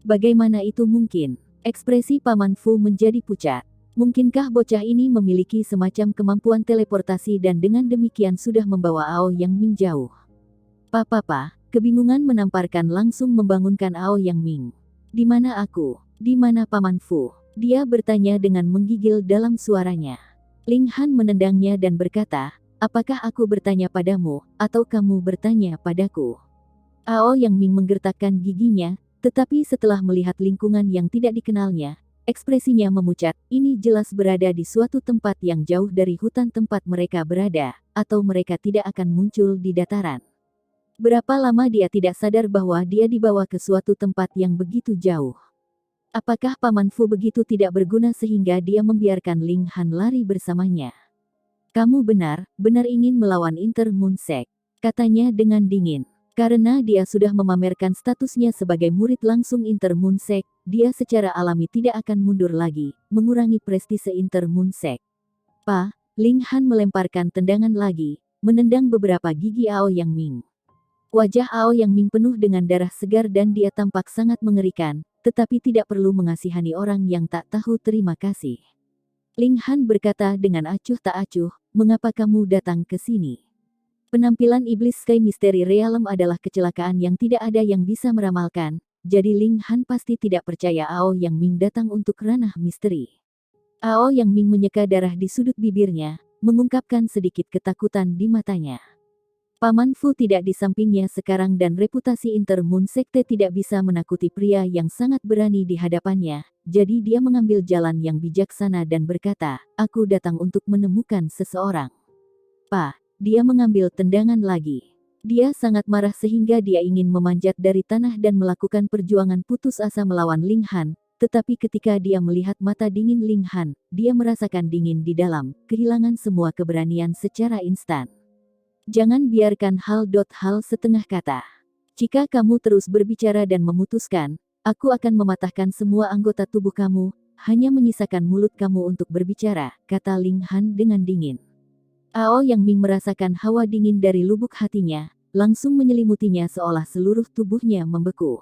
[SPEAKER 1] Bagaimana itu mungkin? Ekspresi Paman Fu menjadi pucat. Mungkinkah bocah ini memiliki semacam kemampuan teleportasi dan dengan demikian sudah membawa Aoyang Ming jauh? Papa, kebingungan menamparkan langsung membangunkan Aoyang Ming. Di mana aku? Di mana Paman Fu? Dia bertanya dengan menggigil dalam suaranya. Ling Han menendangnya dan berkata, apakah aku bertanya padamu, atau kamu bertanya padaku? Aoyang Ming menggertakkan giginya, tetapi setelah melihat lingkungan yang tidak dikenalnya, ekspresinya memucat, ini jelas berada di suatu tempat yang jauh dari hutan tempat mereka berada, atau mereka tidak akan muncul di dataran. Berapa lama dia tidak sadar bahwa dia dibawa ke suatu tempat yang begitu jauh? Apakah Paman Fu begitu tidak berguna sehingga dia membiarkan Ling Han lari bersamanya? Kamu benar ingin melawan Intermoon Sect, katanya dengan dingin. Karena dia sudah memamerkan statusnya sebagai murid langsung Intermoon Sect, dia secara alami tidak akan mundur lagi, mengurangi prestise Intermoon Sect. Ling Han melemparkan tendangan lagi, menendang beberapa gigi Aoyang Ming. Wajah Aoyang Ming penuh dengan darah segar dan dia tampak sangat mengerikan, tetapi tidak perlu mengasihani orang yang tak tahu terima kasih. Ling Han berkata dengan acuh tak acuh, mengapa kamu datang ke sini? Penampilan iblis Sky Mystery Realm adalah kecelakaan yang tidak ada yang bisa meramalkan, jadi Ling Han pasti tidak percaya Aoyang Ming datang untuk ranah misteri. Aoyang Ming menyeka darah di sudut bibirnya, mengungkapkan sedikit ketakutan di matanya. Paman Fu tidak di sampingnya sekarang dan reputasi Intermoon Sekte tidak bisa menakuti pria yang sangat berani di hadapannya, jadi dia mengambil jalan yang bijaksana dan berkata, aku datang untuk menemukan seseorang. Dia mengambil tendangan lagi. Dia sangat marah sehingga dia ingin memanjat dari tanah dan melakukan perjuangan putus asa melawan Ling Han, tetapi ketika dia melihat mata dingin Ling Han, dia merasakan dingin di dalam, kehilangan semua keberanian secara instan. Jangan biarkan hal setengah kata. Jika kamu terus berbicara dan memutuskan, aku akan mematahkan semua anggota tubuh kamu, hanya menyisakan mulut kamu untuk berbicara, kata Ling Han dengan dingin. Ao Yang Ming merasakan hawa dingin dari lubuk hatinya, langsung menyelimutinya seolah seluruh tubuhnya membeku.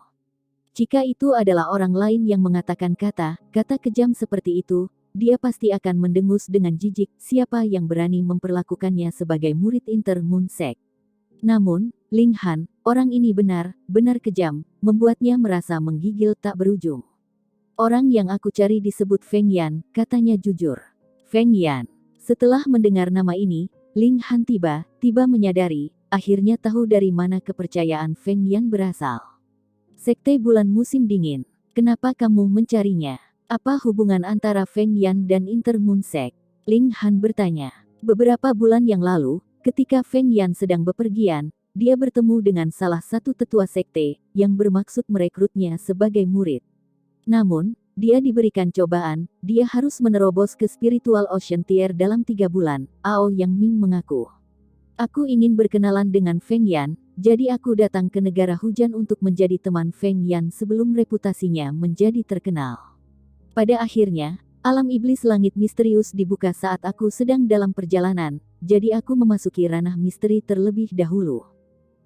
[SPEAKER 1] Jika itu adalah orang lain yang mengatakan kata kejam seperti itu, dia pasti akan mendengus dengan jijik. Siapa yang berani memperlakukannya sebagai murid Inter Moon Sect. Namun, Ling Han, orang ini benar kejam, membuatnya merasa menggigil tak berujung. Orang yang aku cari disebut Feng Yan, katanya jujur. Feng Yan. Setelah mendengar nama ini, Ling Han tiba menyadari, akhirnya tahu dari mana kepercayaan Feng Yan berasal. Sekte bulan musim dingin. Kenapa kamu mencarinya? Apa hubungan antara Feng Yan dan Inter Moon Sect? Ling Han bertanya. Beberapa bulan yang lalu, ketika Feng Yan sedang bepergian, dia bertemu dengan salah satu tetua sekte, yang bermaksud merekrutnya sebagai murid. Namun, dia diberikan cobaan, dia harus menerobos ke Spiritual Ocean Tier dalam 3 bulan, Ao Yang Ming mengaku. Aku ingin berkenalan dengan Feng Yan, jadi aku datang ke negara hujan untuk menjadi teman Feng Yan sebelum reputasinya menjadi terkenal. Pada akhirnya, alam iblis langit misterius dibuka saat aku sedang dalam perjalanan, jadi aku memasuki ranah misteri terlebih dahulu.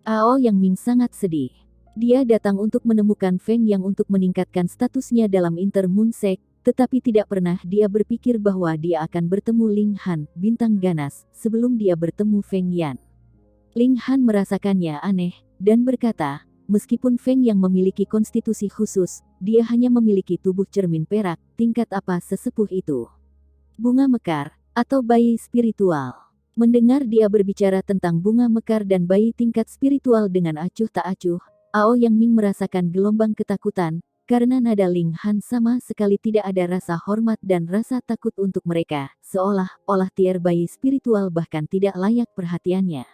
[SPEAKER 1] Ao Yang Ming sangat sedih. Dia datang untuk menemukan Feng Yang untuk meningkatkan statusnya dalam Inter Moon Sect, tetapi tidak pernah dia berpikir bahwa dia akan bertemu Ling Han, bintang ganas, sebelum dia bertemu Feng Yan. Ling Han merasakannya aneh, dan berkata, meskipun Feng Yang memiliki konstitusi khusus, dia hanya memiliki tubuh cermin perak, tingkat apa sesepuh itu? Bunga mekar, atau bayi spiritual? Mendengar dia berbicara tentang bunga mekar dan bayi tingkat spiritual dengan acuh tak acuh, Ao Yang Ming merasakan gelombang ketakutan, karena nada Ling Han sama sekali tidak ada rasa hormat dan rasa takut untuk mereka, seolah-olah tier bayi spiritual bahkan tidak layak perhatiannya.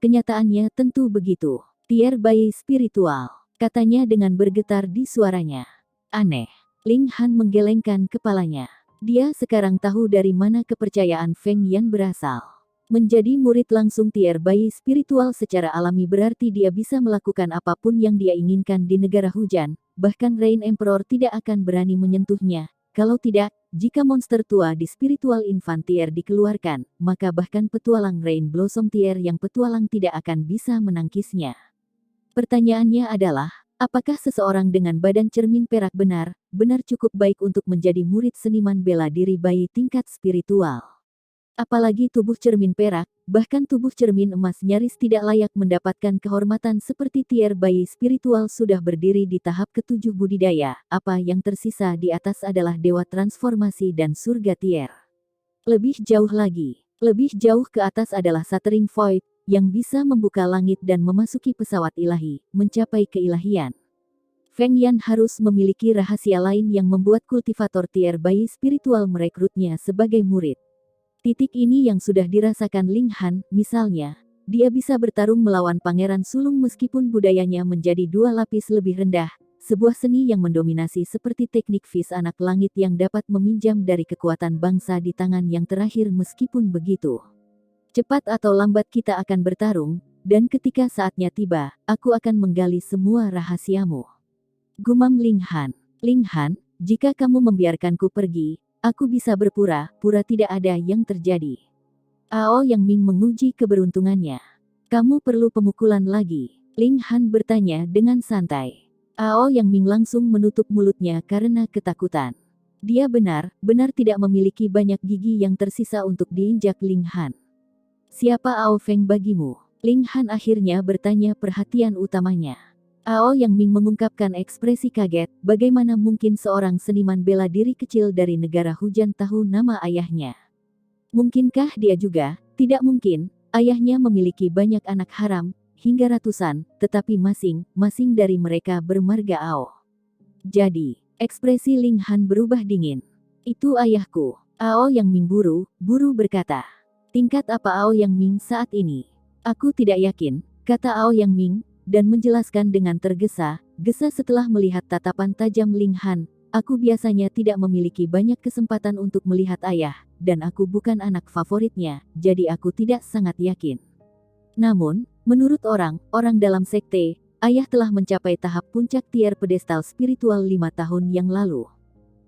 [SPEAKER 1] Kenyataannya tentu begitu. Tier bayi spiritual, katanya dengan bergetar di suaranya. Aneh. Ling Han menggelengkan kepalanya. Dia sekarang tahu dari mana kepercayaan Feng Yan berasal. Menjadi murid langsung tier bayi spiritual secara alami berarti dia bisa melakukan apapun yang dia inginkan di negara hujan, bahkan Rain Emperor tidak akan berani menyentuhnya. Kalau tidak, jika monster tua di Spiritual Infant Tier dikeluarkan, maka bahkan petualang Rain Blossom Tier yang petualang tidak akan bisa menangkisnya. Pertanyaannya adalah, apakah seseorang dengan badan cermin perak benar cukup baik untuk menjadi murid seniman bela diri bayi tingkat spiritual? Apalagi tubuh cermin perak, bahkan tubuh cermin emas nyaris tidak layak mendapatkan kehormatan seperti tier bayi spiritual sudah berdiri di tahap ke-7 budidaya, apa yang tersisa di atas adalah dewa transformasi dan surga tier. Lebih jauh lagi, lebih jauh ke atas adalah Shattering Void, yang bisa membuka langit dan memasuki pesawat ilahi, mencapai keilahian. Feng Yan harus memiliki rahasia lain yang membuat kultivator tier bayi spiritual merekrutnya sebagai murid. Titik ini yang sudah dirasakan Ling Han, misalnya, dia bisa bertarung melawan Pangeran Sulung meskipun budayanya menjadi 2 lapis lebih rendah, sebuah seni yang mendominasi seperti teknik vis anak langit yang dapat meminjam dari kekuatan bangsa di tangan yang terakhir meskipun begitu. Cepat atau lambat kita akan bertarung, dan ketika saatnya tiba, aku akan menggali semua rahasiamu. Gumam Ling Han. Ling Han, jika kamu membiarkanku pergi, aku bisa berpura-pura tidak ada yang terjadi. Ao Yang Ming menguji keberuntungannya. Kamu perlu pemukulan lagi? Ling Han bertanya dengan santai. Ao Yang Ming langsung menutup mulutnya karena ketakutan. Dia benar-benar tidak memiliki banyak gigi yang tersisa untuk diinjak Ling Han. Siapa Ao Feng bagimu? Ling Han akhirnya bertanya perhatian utamanya. Ao Yang Ming mengungkapkan ekspresi kaget, bagaimana mungkin seorang seniman bela diri kecil dari negara hujan tahu nama ayahnya? Mungkinkah dia juga? Tidak mungkin, ayahnya memiliki banyak anak haram, hingga ratusan, tetapi masing-masing dari mereka bermarga Ao. Jadi, ekspresi Ling Han berubah dingin. Itu ayahku. Ao Yang Ming buru berkata. Tingkat apa Ao Yang Ming saat ini? Aku tidak yakin, kata Ao Yang Ming, dan menjelaskan dengan tergesa-gesa setelah melihat tatapan tajam Ling Han. Aku biasanya tidak memiliki banyak kesempatan untuk melihat ayah, dan aku bukan anak favoritnya, jadi aku tidak sangat yakin. Namun, menurut orang-orang dalam sekte, ayah telah mencapai tahap puncak tier pedestal spiritual 5 tahun yang lalu.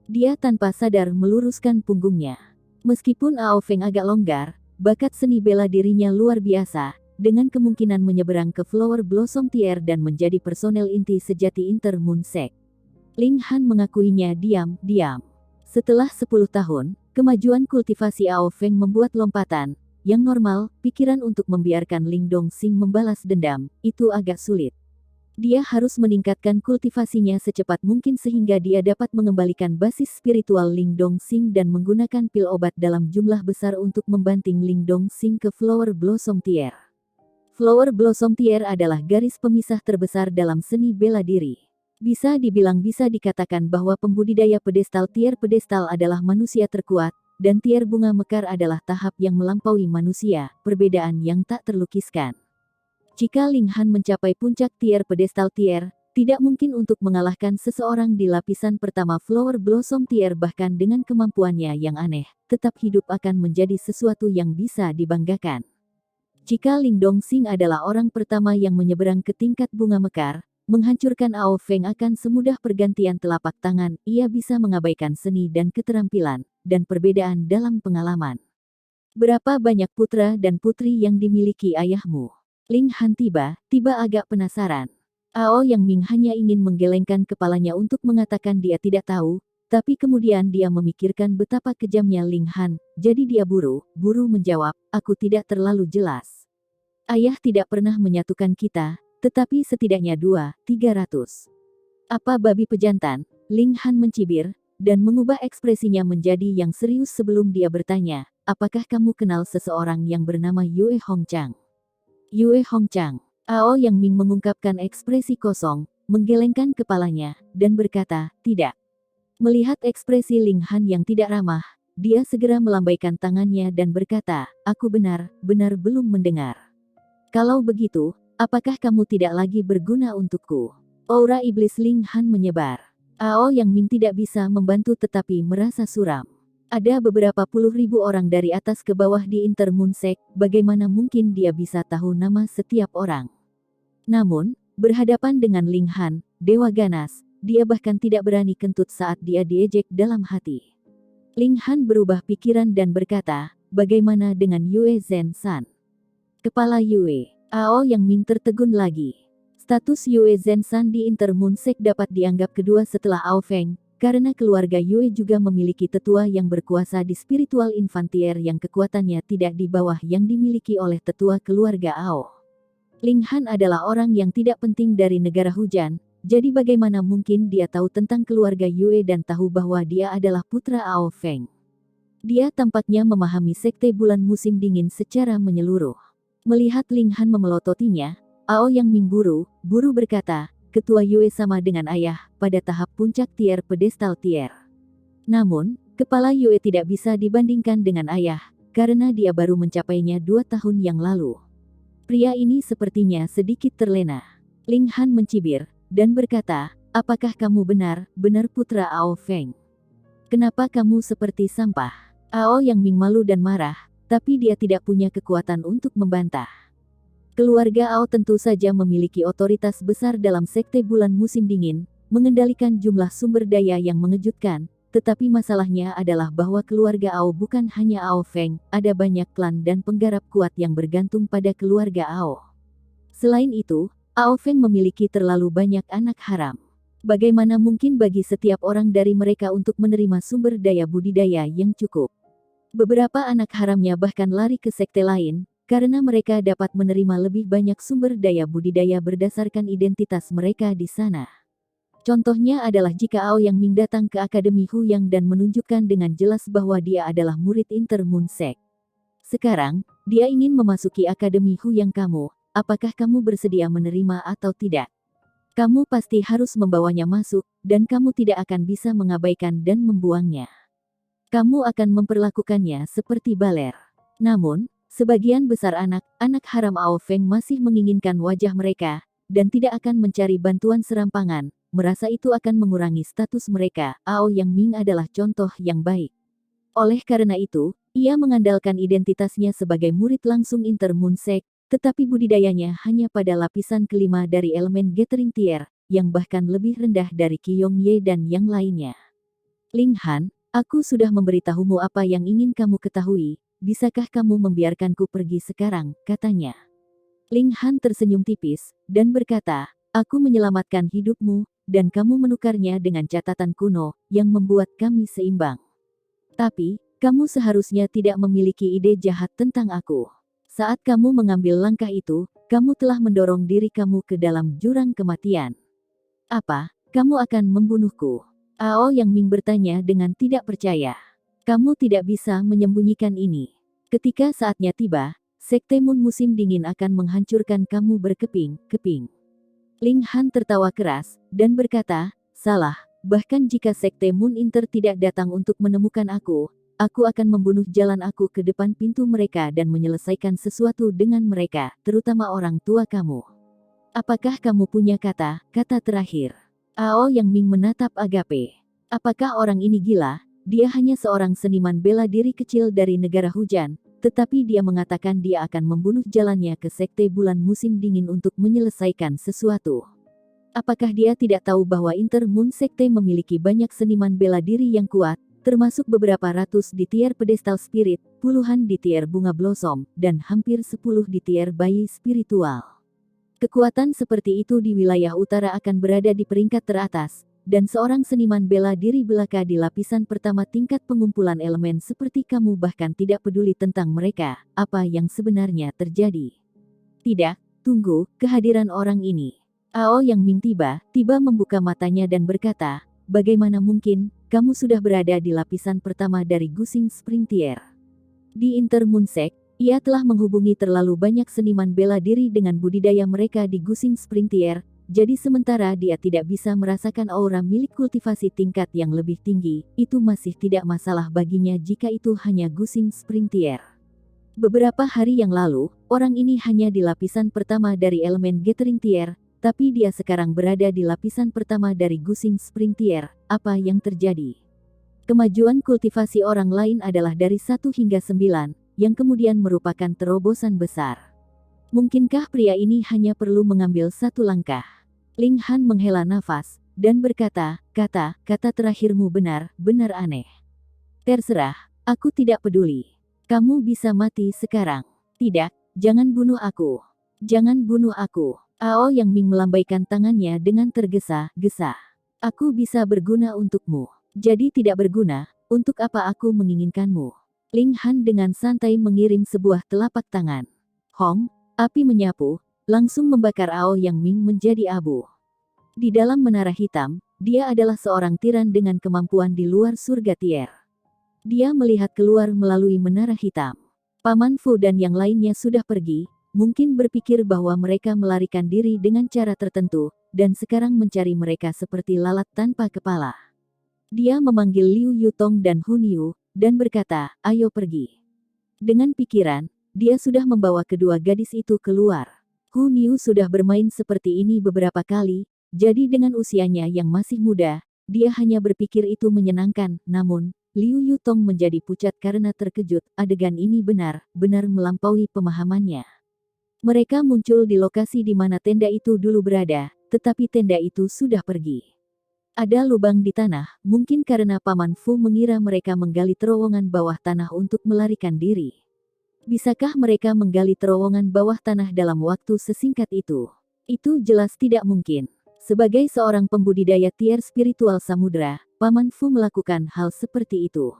[SPEAKER 1] Dia tanpa sadar meluruskan punggungnya. Meskipun Ao Feng agak longgar, bakat seni bela dirinya luar biasa, dengan kemungkinan menyeberang ke Flower Blossom Tier dan menjadi personel inti sejati Inter Moon Sect. Ling Han mengakuinya diam-diam. Setelah 10 tahun, kemajuan kultivasi Ao Feng membuat lompatan. Yang normal, pikiran untuk membiarkan Ling Dongxing membalas dendam, itu agak sulit. Dia harus meningkatkan kultivasinya secepat mungkin sehingga dia dapat mengembalikan basis spiritual Ling Dongxing dan menggunakan pil obat dalam jumlah besar untuk membanting Ling Dongxing ke Flower Blossom Tier. Flower Blossom Tier adalah garis pemisah terbesar dalam seni bela diri. Bisa dikatakan bahwa pembudidaya pedestal tier pedestal adalah manusia terkuat, dan tier bunga mekar adalah tahap yang melampaui manusia, perbedaan yang tak terlukiskan. Jika Ling Han mencapai puncak tier pedestal tier, tidak mungkin untuk mengalahkan seseorang di lapisan pertama Flower Blossom Tier bahkan dengan kemampuannya yang aneh, tetap hidup akan menjadi sesuatu yang bisa dibanggakan. Jika Ling Dongxing adalah orang pertama yang menyeberang ke tingkat bunga mekar, menghancurkan Ao Feng akan semudah pergantian telapak tangan, ia bisa mengabaikan seni dan keterampilan, dan perbedaan dalam pengalaman. Berapa banyak putra dan putri yang dimiliki ayahmu? Ling Han tiba agak penasaran. Ao Yang Ming hanya ingin menggelengkan kepalanya untuk mengatakan dia tidak tahu, tapi kemudian dia memikirkan betapa kejamnya Ling Han, jadi dia buru-buru menjawab, aku tidak terlalu jelas. Ayah tidak pernah menyatukan kita, tetapi setidaknya 200-300. Apa babi pejantan? Ling Han mencibir, dan mengubah ekspresinya menjadi yang serius sebelum dia bertanya, apakah kamu kenal seseorang yang bernama Yue Hongchang? Yue Hongchang. Ao Yang Ming mengungkapkan ekspresi kosong, menggelengkan kepalanya, dan berkata, tidak. Melihat ekspresi Ling Han yang tidak ramah, dia segera melambaikan tangannya dan berkata, aku benar-benar belum mendengar. Kalau begitu, apakah kamu tidak lagi berguna untukku? Aura iblis Ling Han menyebar. Ao Yang Ming tidak bisa membantu tetapi merasa suram. Ada beberapa puluh ribu orang dari atas ke bawah di Inter Moon Sect, bagaimana mungkin dia bisa tahu nama setiap orang? Namun, berhadapan dengan Ling Han, Dewa Ganas, dia bahkan tidak berani kentut saat dia diejek dalam hati. Ling Han berubah pikiran dan berkata, bagaimana dengan Yue Zhen-san? Kepala Yue, Ao Yang Ming tertegun lagi. Status Yue Zhen-san di Inter Moon Sect dapat dianggap kedua setelah Ao Feng, karena keluarga Yue juga memiliki tetua yang berkuasa di spiritual infantier yang kekuatannya tidak di bawah yang dimiliki oleh tetua keluarga Ao. Ling Han adalah orang yang tidak penting dari negara hujan, jadi bagaimana mungkin dia tahu tentang keluarga Yue dan tahu bahwa dia adalah putra Ao Feng. Dia tampaknya memahami sekte bulan musim dingin secara menyeluruh. Melihat Ling Han memelototinya, Ao Yang Ming buru berkata, Ketua Yue sama dengan ayah, pada tahap puncak tier pedestal tier. Namun, kepala Yue tidak bisa dibandingkan dengan ayah, karena dia baru mencapainya 2 tahun yang lalu. Pria ini sepertinya sedikit terlena. Ling Han mencibir, dan berkata, apakah kamu benar-benar putra Ao Feng? Kenapa kamu seperti sampah? Ao Yang Ming malu dan marah, tapi dia tidak punya kekuatan untuk membantah. Keluarga Ao tentu saja memiliki otoritas besar dalam sekte bulan musim dingin, mengendalikan jumlah sumber daya yang mengejutkan, tetapi masalahnya adalah bahwa keluarga Ao bukan hanya Ao Feng, ada banyak klan dan penggarap kuat yang bergantung pada keluarga Ao. Selain itu, Ao Feng memiliki terlalu banyak anak haram. Bagaimana mungkin bagi setiap orang dari mereka untuk menerima sumber daya budidaya yang cukup? Beberapa anak haramnya bahkan lari ke sekte lain, karena mereka dapat menerima lebih banyak sumber daya budidaya berdasarkan identitas mereka di sana. Contohnya adalah jika Ao Yang Ming datang ke Akademi Huyang dan menunjukkan dengan jelas bahwa dia adalah murid Inter Moon Sect. Sekarang, dia ingin memasuki Akademi Huyang kamu, apakah kamu bersedia menerima atau tidak? Kamu pasti harus membawanya masuk, dan kamu tidak akan bisa mengabaikan dan membuangnya. Kamu akan memperlakukannya seperti baler. Namun, sebagian besar anak haram Ao Feng masih menginginkan wajah mereka, dan tidak akan mencari bantuan serampangan, merasa itu akan mengurangi status mereka. Ao Yang Ming adalah contoh yang baik. Oleh karena itu, ia mengandalkan identitasnya sebagai murid langsung Inter Moon Sect, tetapi budidayanya hanya pada lapisan kelima dari elemen Gathering Tier, yang bahkan lebih rendah dari Qiyong Ye dan yang lainnya. Ling Han, aku sudah memberitahumu apa yang ingin kamu ketahui, bisakah kamu membiarkanku pergi sekarang, katanya. Ling Han tersenyum tipis, dan berkata, aku menyelamatkan hidupmu, dan kamu menukarnya dengan catatan kuno, yang membuat kami seimbang. Tapi, kamu seharusnya tidak memiliki ide jahat tentang aku. Saat kamu mengambil langkah itu, kamu telah mendorong diri kamu ke dalam jurang kematian. Apa, kamu akan membunuhku? Ao Yang Ming bertanya dengan tidak percaya. Kamu tidak bisa menyembunyikan ini. Ketika saatnya tiba, Sekte Moon musim dingin akan menghancurkan kamu berkeping-keping. Ling Han tertawa keras, dan berkata, salah, bahkan jika Sekte Moon Inter tidak datang untuk menemukan aku akan membunuh jalan aku ke depan pintu mereka dan menyelesaikan sesuatu dengan mereka, terutama orang tua kamu. Apakah kamu punya kata terakhir? Ao Yang Ming menatap Agape. Apakah orang ini gila? Dia hanya seorang seniman bela diri kecil dari negara hujan, tetapi dia mengatakan dia akan membunuh jalannya ke Sekte Bulan Musim Dingin untuk menyelesaikan sesuatu. Apakah dia tidak tahu bahwa Inter Moon Sekte memiliki banyak seniman bela diri yang kuat, termasuk beberapa ratus di tier pedestal spirit, puluhan di tier bunga blossom, dan hampir 10 di tier bayi spiritual. Kekuatan seperti itu di wilayah utara akan berada di peringkat teratas, dan seorang seniman bela diri belaka di lapisan pertama tingkat pengumpulan elemen seperti kamu bahkan tidak peduli tentang mereka, apa yang sebenarnya terjadi. Tidak, tunggu, kehadiran orang ini. Ao Yang Ming tiba membuka matanya dan berkata, bagaimana mungkin, kamu sudah berada di lapisan pertama dari Gusing Spring Tier. Di Inter Moon Sect, ia telah menghubungi terlalu banyak seniman bela diri dengan budidaya mereka di Gusing Spring Tier, jadi sementara dia tidak bisa merasakan aura milik kultivasi tingkat yang lebih tinggi, itu masih tidak masalah baginya jika itu hanya Gusing Spring Tier. Beberapa hari yang lalu, orang ini hanya di lapisan pertama dari elemen Gathering Tier, tapi dia sekarang berada di lapisan pertama dari Gusing Spring Tier. Apa yang terjadi? Kemajuan kultivasi orang lain adalah dari 1 hingga 9, yang kemudian merupakan terobosan besar. Mungkinkah pria ini hanya perlu mengambil satu langkah? Ling Han menghela nafas, dan berkata, kata terakhirmu benar aneh. Terserah, aku tidak peduli. Kamu bisa mati sekarang. Tidak, jangan bunuh aku. Jangan bunuh aku. Ao Yang Ming melambaikan tangannya dengan tergesa-gesa. Aku bisa berguna untukmu. Jadi tidak berguna, untuk apa aku menginginkanmu? Ling Han dengan santai mengirim sebuah telapak tangan. Hong, api menyapu, langsung membakar Ao Yang Ming menjadi abu. Di dalam menara hitam, dia adalah seorang tiran dengan kemampuan di luar surga tier. Dia melihat keluar melalui menara hitam. Paman Fu dan yang lainnya sudah pergi, mungkin berpikir bahwa mereka melarikan diri dengan cara tertentu, dan sekarang mencari mereka seperti lalat tanpa kepala. Dia memanggil Liu Yutong dan Hun Yu, dan berkata, ayo pergi. Dengan pikiran, dia sudah membawa kedua gadis itu keluar. Hun Yu sudah bermain seperti ini beberapa kali, jadi dengan usianya yang masih muda, dia hanya berpikir itu menyenangkan, namun, Liu Yutong menjadi pucat karena terkejut, adegan ini benar-benar melampaui pemahamannya. Mereka muncul di lokasi di mana tenda itu dulu berada, tetapi tenda itu sudah pergi. Ada lubang di tanah, mungkin karena Paman Fu mengira mereka menggali terowongan bawah tanah untuk melarikan diri. Bisakah mereka menggali terowongan bawah tanah dalam waktu sesingkat itu? Itu jelas tidak mungkin. Sebagai seorang pembudidaya tier spiritual samudra, Paman Fu melakukan hal seperti itu.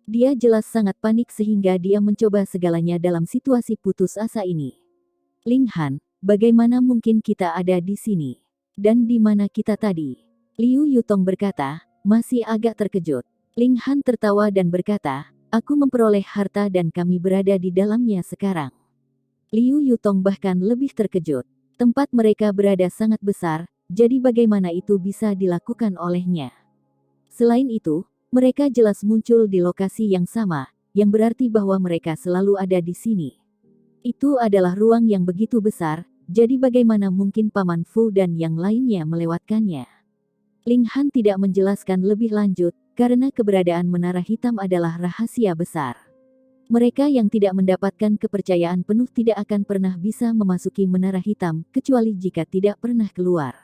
[SPEAKER 1] Dia jelas sangat panik sehingga dia mencoba segalanya dalam situasi putus asa ini. Ling Han, bagaimana mungkin kita ada di sini? Dan di mana kita tadi? Liu Yutong berkata, masih agak terkejut. Ling Han tertawa dan berkata, aku memperoleh harta dan kami berada di dalamnya sekarang. Liu Yutong bahkan lebih terkejut. Tempat mereka berada sangat besar, jadi bagaimana itu bisa dilakukan olehnya? Selain itu, mereka jelas muncul di lokasi yang sama, yang berarti bahwa mereka selalu ada di sini. Itu adalah ruang yang begitu besar, jadi bagaimana mungkin Paman Fu dan yang lainnya melewatkannya? Ling Han tidak menjelaskan lebih lanjut, karena keberadaan menara hitam adalah rahasia besar. Mereka yang tidak mendapatkan kepercayaan penuh tidak akan pernah bisa memasuki menara hitam, kecuali jika tidak pernah keluar.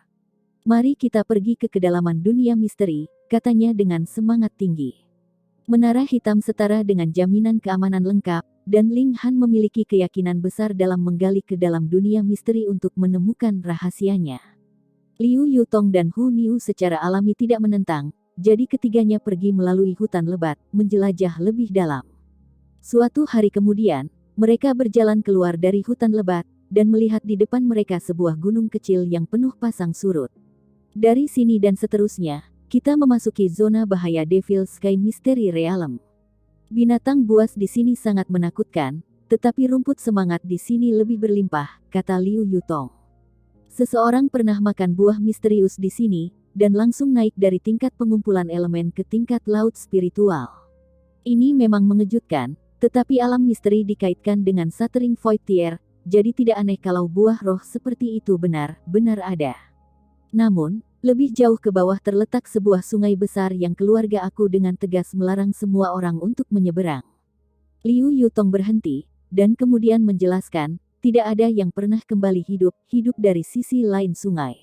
[SPEAKER 1] Mari kita pergi ke kedalaman dunia misteri, katanya dengan semangat tinggi. Menara hitam setara dengan jaminan keamanan lengkap, dan Ling Han memiliki keyakinan besar dalam menggali ke dalam dunia misteri untuk menemukan rahasianya. Liu Yutong dan Hu Niu secara alami tidak menentang, jadi ketiganya pergi melalui hutan lebat, menjelajah lebih dalam. Suatu hari kemudian, mereka berjalan keluar dari hutan lebat, dan melihat di depan mereka sebuah gunung kecil yang penuh pasang surut. Dari sini dan seterusnya, kita memasuki zona bahaya Devil Sky Mystery Realm. Binatang buas di sini sangat menakutkan, tetapi rumput semangat di sini lebih berlimpah, kata Liu Yutong. Seseorang pernah makan buah misterius di sini, dan langsung naik dari tingkat pengumpulan elemen ke tingkat laut spiritual. Ini memang mengejutkan, tetapi alam misteri dikaitkan dengan Shuttering Void Tier, jadi tidak aneh kalau buah roh seperti itu benar-benar ada. Namun, lebih jauh ke bawah terletak sebuah sungai besar yang keluarga aku dengan tegas melarang semua orang untuk menyeberang. Liu Yutong berhenti, dan kemudian menjelaskan, tidak ada yang pernah kembali hidup dari sisi lain sungai.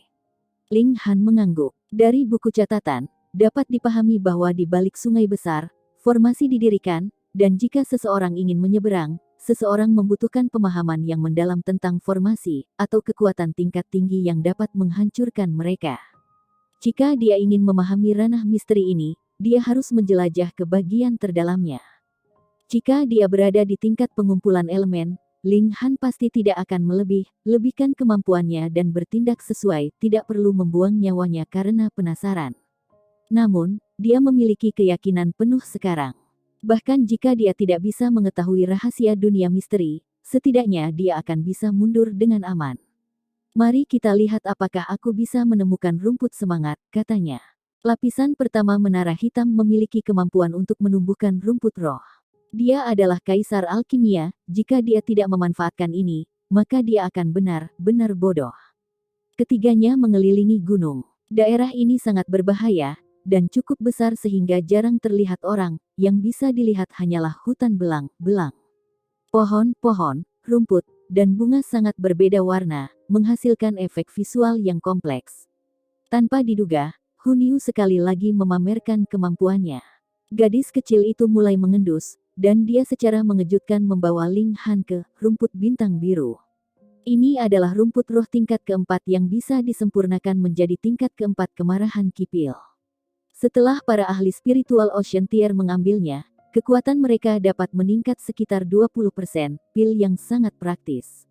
[SPEAKER 1] Ling Han mengangguk. Dari buku catatan, dapat dipahami bahwa di balik sungai besar, formasi didirikan, dan jika seseorang ingin menyeberang, seseorang membutuhkan pemahaman yang mendalam tentang formasi, atau kekuatan tingkat tinggi yang dapat menghancurkan mereka. Jika dia ingin memahami ranah misteri ini, dia harus menjelajah ke bagian terdalamnya. Jika dia berada di tingkat pengumpulan elemen, Ling Han pasti tidak akan lebihkan kemampuannya dan bertindak sesuai, tidak perlu membuang nyawanya karena penasaran. Namun, dia memiliki keyakinan penuh sekarang. Bahkan jika dia tidak bisa mengetahui rahasia dunia misteri, setidaknya dia akan bisa mundur dengan aman. Mari kita lihat apakah aku bisa menemukan rumput semangat, katanya. Lapisan pertama menara hitam memiliki kemampuan untuk menumbuhkan rumput roh. Dia adalah kaisar alkimia, jika dia tidak memanfaatkan ini, maka dia akan benar-benar bodoh. Ketiganya mengelilingi gunung. Daerah ini sangat berbahaya, dan cukup besar sehingga jarang terlihat orang, yang bisa dilihat hanyalah hutan belang-belang. Pohon-pohon, rumput, dan bunga sangat berbeda warna, menghasilkan efek visual yang kompleks. Tanpa diduga, Hu Niu sekali lagi memamerkan kemampuannya. Gadis kecil itu mulai mengendus, dan dia secara mengejutkan membawa Ling Han ke rumput bintang biru. Ini adalah rumput roh tingkat keempat yang bisa disempurnakan menjadi tingkat keempat kemarahan kipil. Setelah para ahli spiritual Ocean Tier mengambilnya, kekuatan mereka dapat meningkat sekitar 20%, pil yang sangat praktis.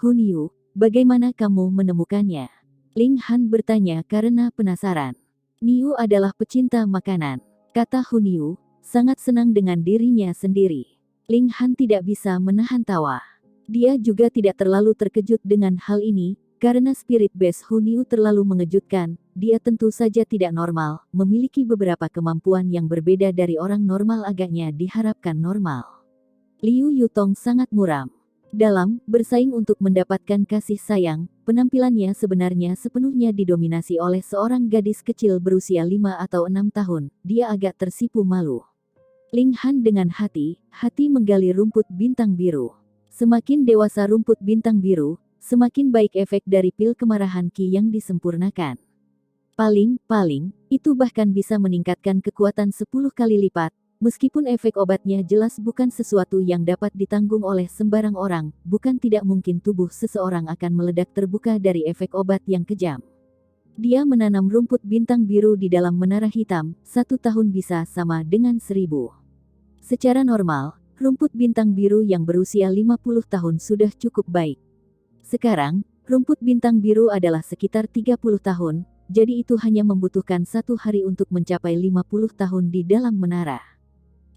[SPEAKER 1] Hu Niu, bagaimana kamu menemukannya? Ling Han bertanya karena penasaran. Niu adalah pecinta makanan, kata Hu Niu, sangat senang dengan dirinya sendiri. Ling Han tidak bisa menahan tawa. Dia juga tidak terlalu terkejut dengan hal ini, karena spirit base Hu Niu terlalu mengejutkan. Dia tentu saja tidak normal, memiliki beberapa kemampuan yang berbeda dari orang normal agaknya diharapkan normal. Liu Yutong sangat muram. Dalam bersaing untuk mendapatkan kasih sayang, penampilannya sebenarnya sepenuhnya didominasi oleh seorang gadis kecil berusia 5 atau 6 tahun, dia agak tersipu malu. Ling Han dengan hati-hati menggali rumput bintang biru. Semakin dewasa rumput bintang biru, semakin baik efek dari pil kemarahan Qi yang disempurnakan. Paling, itu bahkan bisa meningkatkan kekuatan 10 kali lipat, meskipun efek obatnya jelas bukan sesuatu yang dapat ditanggung oleh sembarang orang, bukan tidak mungkin tubuh seseorang akan meledak terbuka dari efek obat yang kejam. Dia menanam rumput bintang biru di dalam menara hitam, 1 tahun bisa sama dengan 1000. Secara normal, rumput bintang biru yang berusia 50 tahun sudah cukup baik. Sekarang, rumput bintang biru adalah sekitar 30 tahun, jadi itu hanya membutuhkan 1 hari untuk mencapai 50 tahun di dalam menara.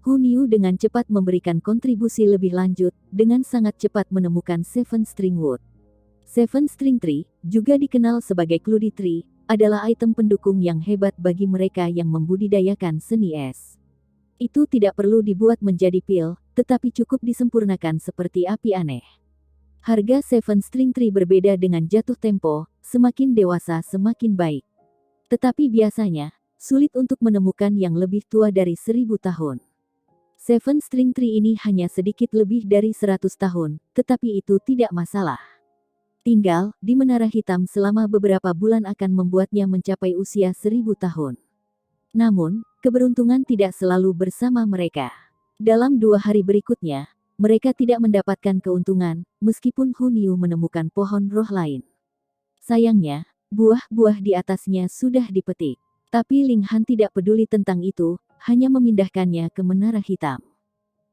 [SPEAKER 1] Hu Niu dengan cepat memberikan kontribusi lebih lanjut, dengan sangat cepat menemukan Seven String Wood. Seven String Tree, juga dikenal sebagai Cludy Tree, adalah item pendukung yang hebat bagi mereka yang membudidayakan seni es. Itu tidak perlu dibuat menjadi pil, tetapi cukup disempurnakan seperti api aneh. Harga Seven String Tree berbeda dengan jatuh tempo, semakin dewasa semakin baik. Tetapi biasanya, sulit untuk menemukan yang lebih tua dari 1000 tahun. Seven String Tree ini hanya sedikit lebih dari 100 tahun, tetapi itu tidak masalah. Tinggal di Menara Hitam selama beberapa bulan akan membuatnya mencapai usia 1000 tahun. Namun, keberuntungan tidak selalu bersama mereka. Dalam 2 hari berikutnya, mereka tidak mendapatkan keuntungan, meskipun Hunyu menemukan pohon roh lain. Sayangnya, buah-buah di atasnya sudah dipetik. Tapi Ling Han tidak peduli tentang itu, hanya memindahkannya ke Menara Hitam.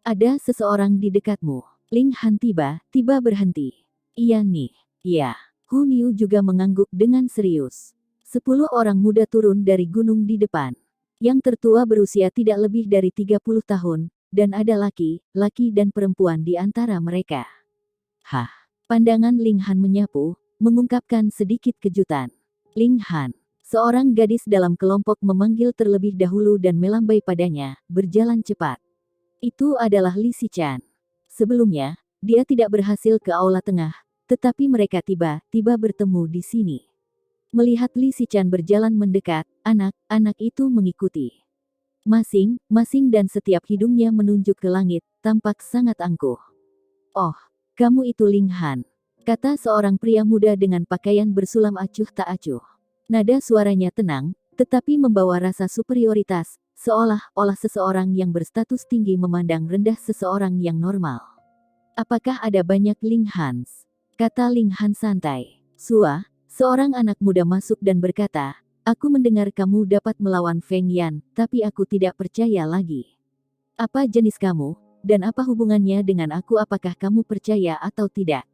[SPEAKER 1] Ada seseorang di dekatmu. Ling Han tiba-tiba berhenti. Iya nih. Ya. Hunyu juga mengangguk dengan serius. 10 orang muda turun dari gunung di depan. Yang tertua berusia tidak lebih dari 30 tahun, dan ada laki-laki dan perempuan di antara mereka. Hah. Pandangan Ling Han menyapu, mengungkapkan sedikit kejutan. Ling Han. Seorang gadis dalam kelompok memanggil terlebih dahulu dan melambai padanya, berjalan cepat. Itu adalah Li Xichan. Sebelumnya, dia tidak berhasil ke aula tengah, tetapi mereka tiba-tiba bertemu di sini. Melihat Li Xichan berjalan mendekat, anak-anak itu mengikuti. Masing-masing dan setiap hidungnya menunjuk ke langit, tampak sangat angkuh. Oh, kamu itu Ling Han, kata seorang pria muda dengan pakaian bersulam acuh tak acuh. Nada suaranya tenang, tetapi membawa rasa superioritas, seolah-olah seseorang yang berstatus tinggi memandang rendah seseorang yang normal. Apakah ada banyak Ling Hans? Kata Ling Han santai. Seorang anak muda masuk dan berkata, aku mendengar kamu dapat melawan Feng Yan, tapi aku tidak percaya lagi. Apa jenis kamu, dan apa hubungannya dengan aku? Apakah kamu percaya atau tidak?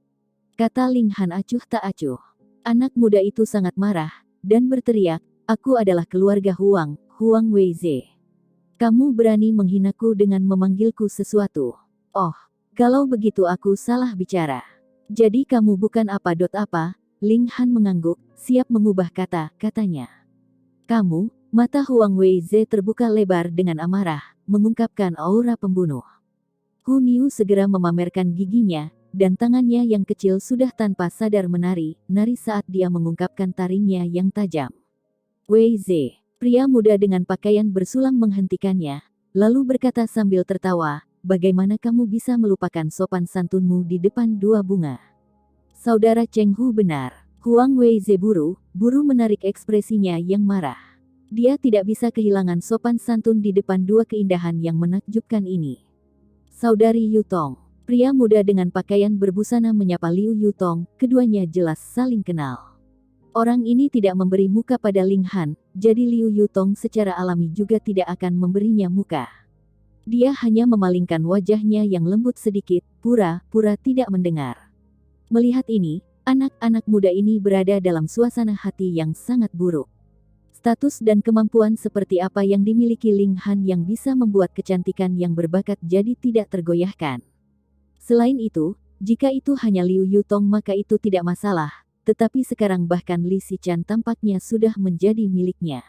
[SPEAKER 1] Kata Ling Han acuh tak acuh. Anak muda itu sangat marah, dan berteriak, aku adalah keluarga Huang Weize. Kamu berani menghinaku dengan memanggilku sesuatu. Oh, kalau begitu aku salah bicara. Jadi kamu bukan apa. Ling Han mengangguk, siap mengubah kata-katanya. Kamu, mata Huang Weize terbuka lebar dengan amarah, mengungkapkan aura pembunuh. Hunyu segera memamerkan giginya, dan tangannya yang kecil sudah tanpa sadar menari saat dia mengungkapkan taringnya yang tajam. Weize, pria muda dengan pakaian bersulam menghentikannya, lalu berkata sambil tertawa, bagaimana kamu bisa melupakan sopan santunmu di depan 2 bunga? Saudara Cheng Hu benar. Huang Weize buru menarik ekspresinya yang marah. Dia tidak bisa kehilangan sopan santun di depan 2 keindahan yang menakjubkan ini. Saudari Yutong. Pria muda dengan pakaian berbusana menyapa Liu Yutong, keduanya jelas saling kenal. Orang ini tidak memberi muka pada Ling Han, jadi Liu Yutong secara alami juga tidak akan memberinya muka. Dia hanya memalingkan wajahnya yang lembut sedikit, pura-pura tidak mendengar. Melihat ini, anak-anak muda ini berada dalam suasana hati yang sangat buruk. Status dan kemampuan seperti apa yang dimiliki Ling Han yang bisa membuat kecantikan yang berbakat jadi tidak tergoyahkan. Selain itu, jika itu hanya Liu Yutong maka itu tidak masalah, tetapi sekarang bahkan Li Xichan tampaknya sudah menjadi miliknya.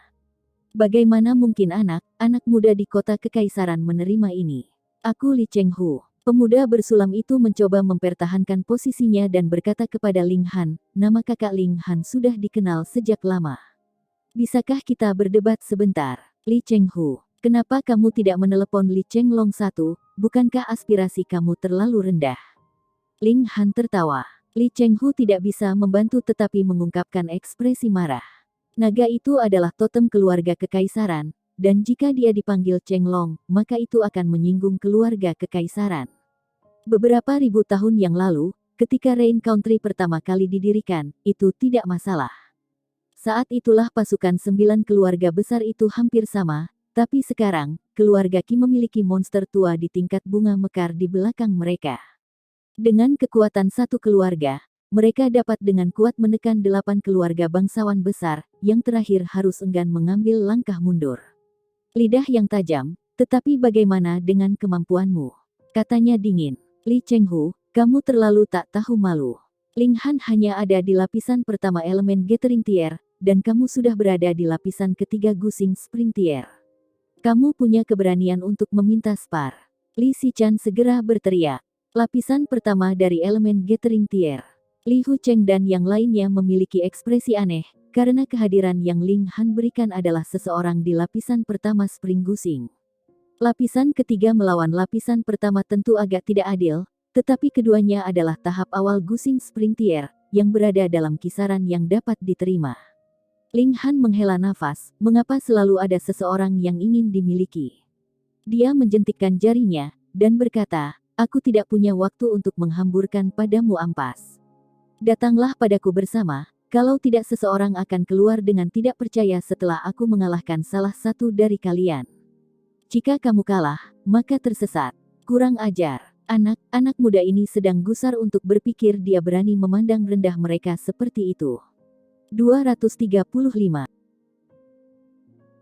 [SPEAKER 1] Bagaimana mungkin anak muda di kota kekaisaran menerima ini? Aku Li Cheng Hu. Pemuda bersulam itu mencoba mempertahankan posisinya dan berkata kepada Ling Han, nama kakak Ling Han sudah dikenal sejak lama. Bisakah kita berdebat sebentar? Li Cheng Hu. Kenapa kamu tidak menelepon Li Cheng Long 1, bukankah aspirasi kamu terlalu rendah? Ling Han tertawa. Li Cheng Hu tidak bisa membantu tetapi mengungkapkan ekspresi marah. Naga itu adalah totem keluarga kekaisaran, dan jika dia dipanggil Cheng Long, maka itu akan menyinggung keluarga kekaisaran. Beberapa ribu tahun yang lalu, ketika Rain Country pertama kali didirikan, itu tidak masalah. Saat itulah pasukan 9 keluarga besar itu hampir sama, tapi sekarang, keluarga Qi memiliki monster tua di tingkat bunga mekar di belakang mereka. Dengan kekuatan satu keluarga, mereka dapat dengan kuat menekan 8 keluarga bangsawan besar, yang terakhir harus enggan mengambil langkah mundur. Lidah yang tajam, tetapi bagaimana dengan kemampuanmu? Katanya dingin. Li Cheng Hu, kamu terlalu tak tahu malu. Ling Han hanya ada di lapisan pertama elemen Gathering Tier, dan kamu sudah berada di lapisan ketiga Gusing Spring Tier. Kamu punya keberanian untuk meminta spar. Li Xichan segera berteriak. Lapisan pertama dari elemen Gathering Tier. Li Hu Cheng dan yang lainnya memiliki ekspresi aneh, karena kehadiran yang Ling Han berikan adalah seseorang di lapisan pertama Spring Gusing. Lapisan ketiga melawan lapisan pertama tentu agak tidak adil, tetapi keduanya adalah tahap awal Gusing Springtier, yang berada dalam kisaran yang dapat diterima. Ling Han menghela nafas, mengapa selalu ada seseorang yang ingin dimiliki? Dia menjentikkan jarinya, dan berkata, aku tidak punya waktu untuk menghamburkan padamu ampas. Datanglah padaku bersama, kalau tidak seseorang akan keluar dengan tidak percaya setelah aku mengalahkan salah satu dari kalian. Jika kamu kalah, maka tersesat. Kurang ajar. Anak muda ini sedang gusar untuk berpikir dia berani memandang rendah mereka seperti itu. 235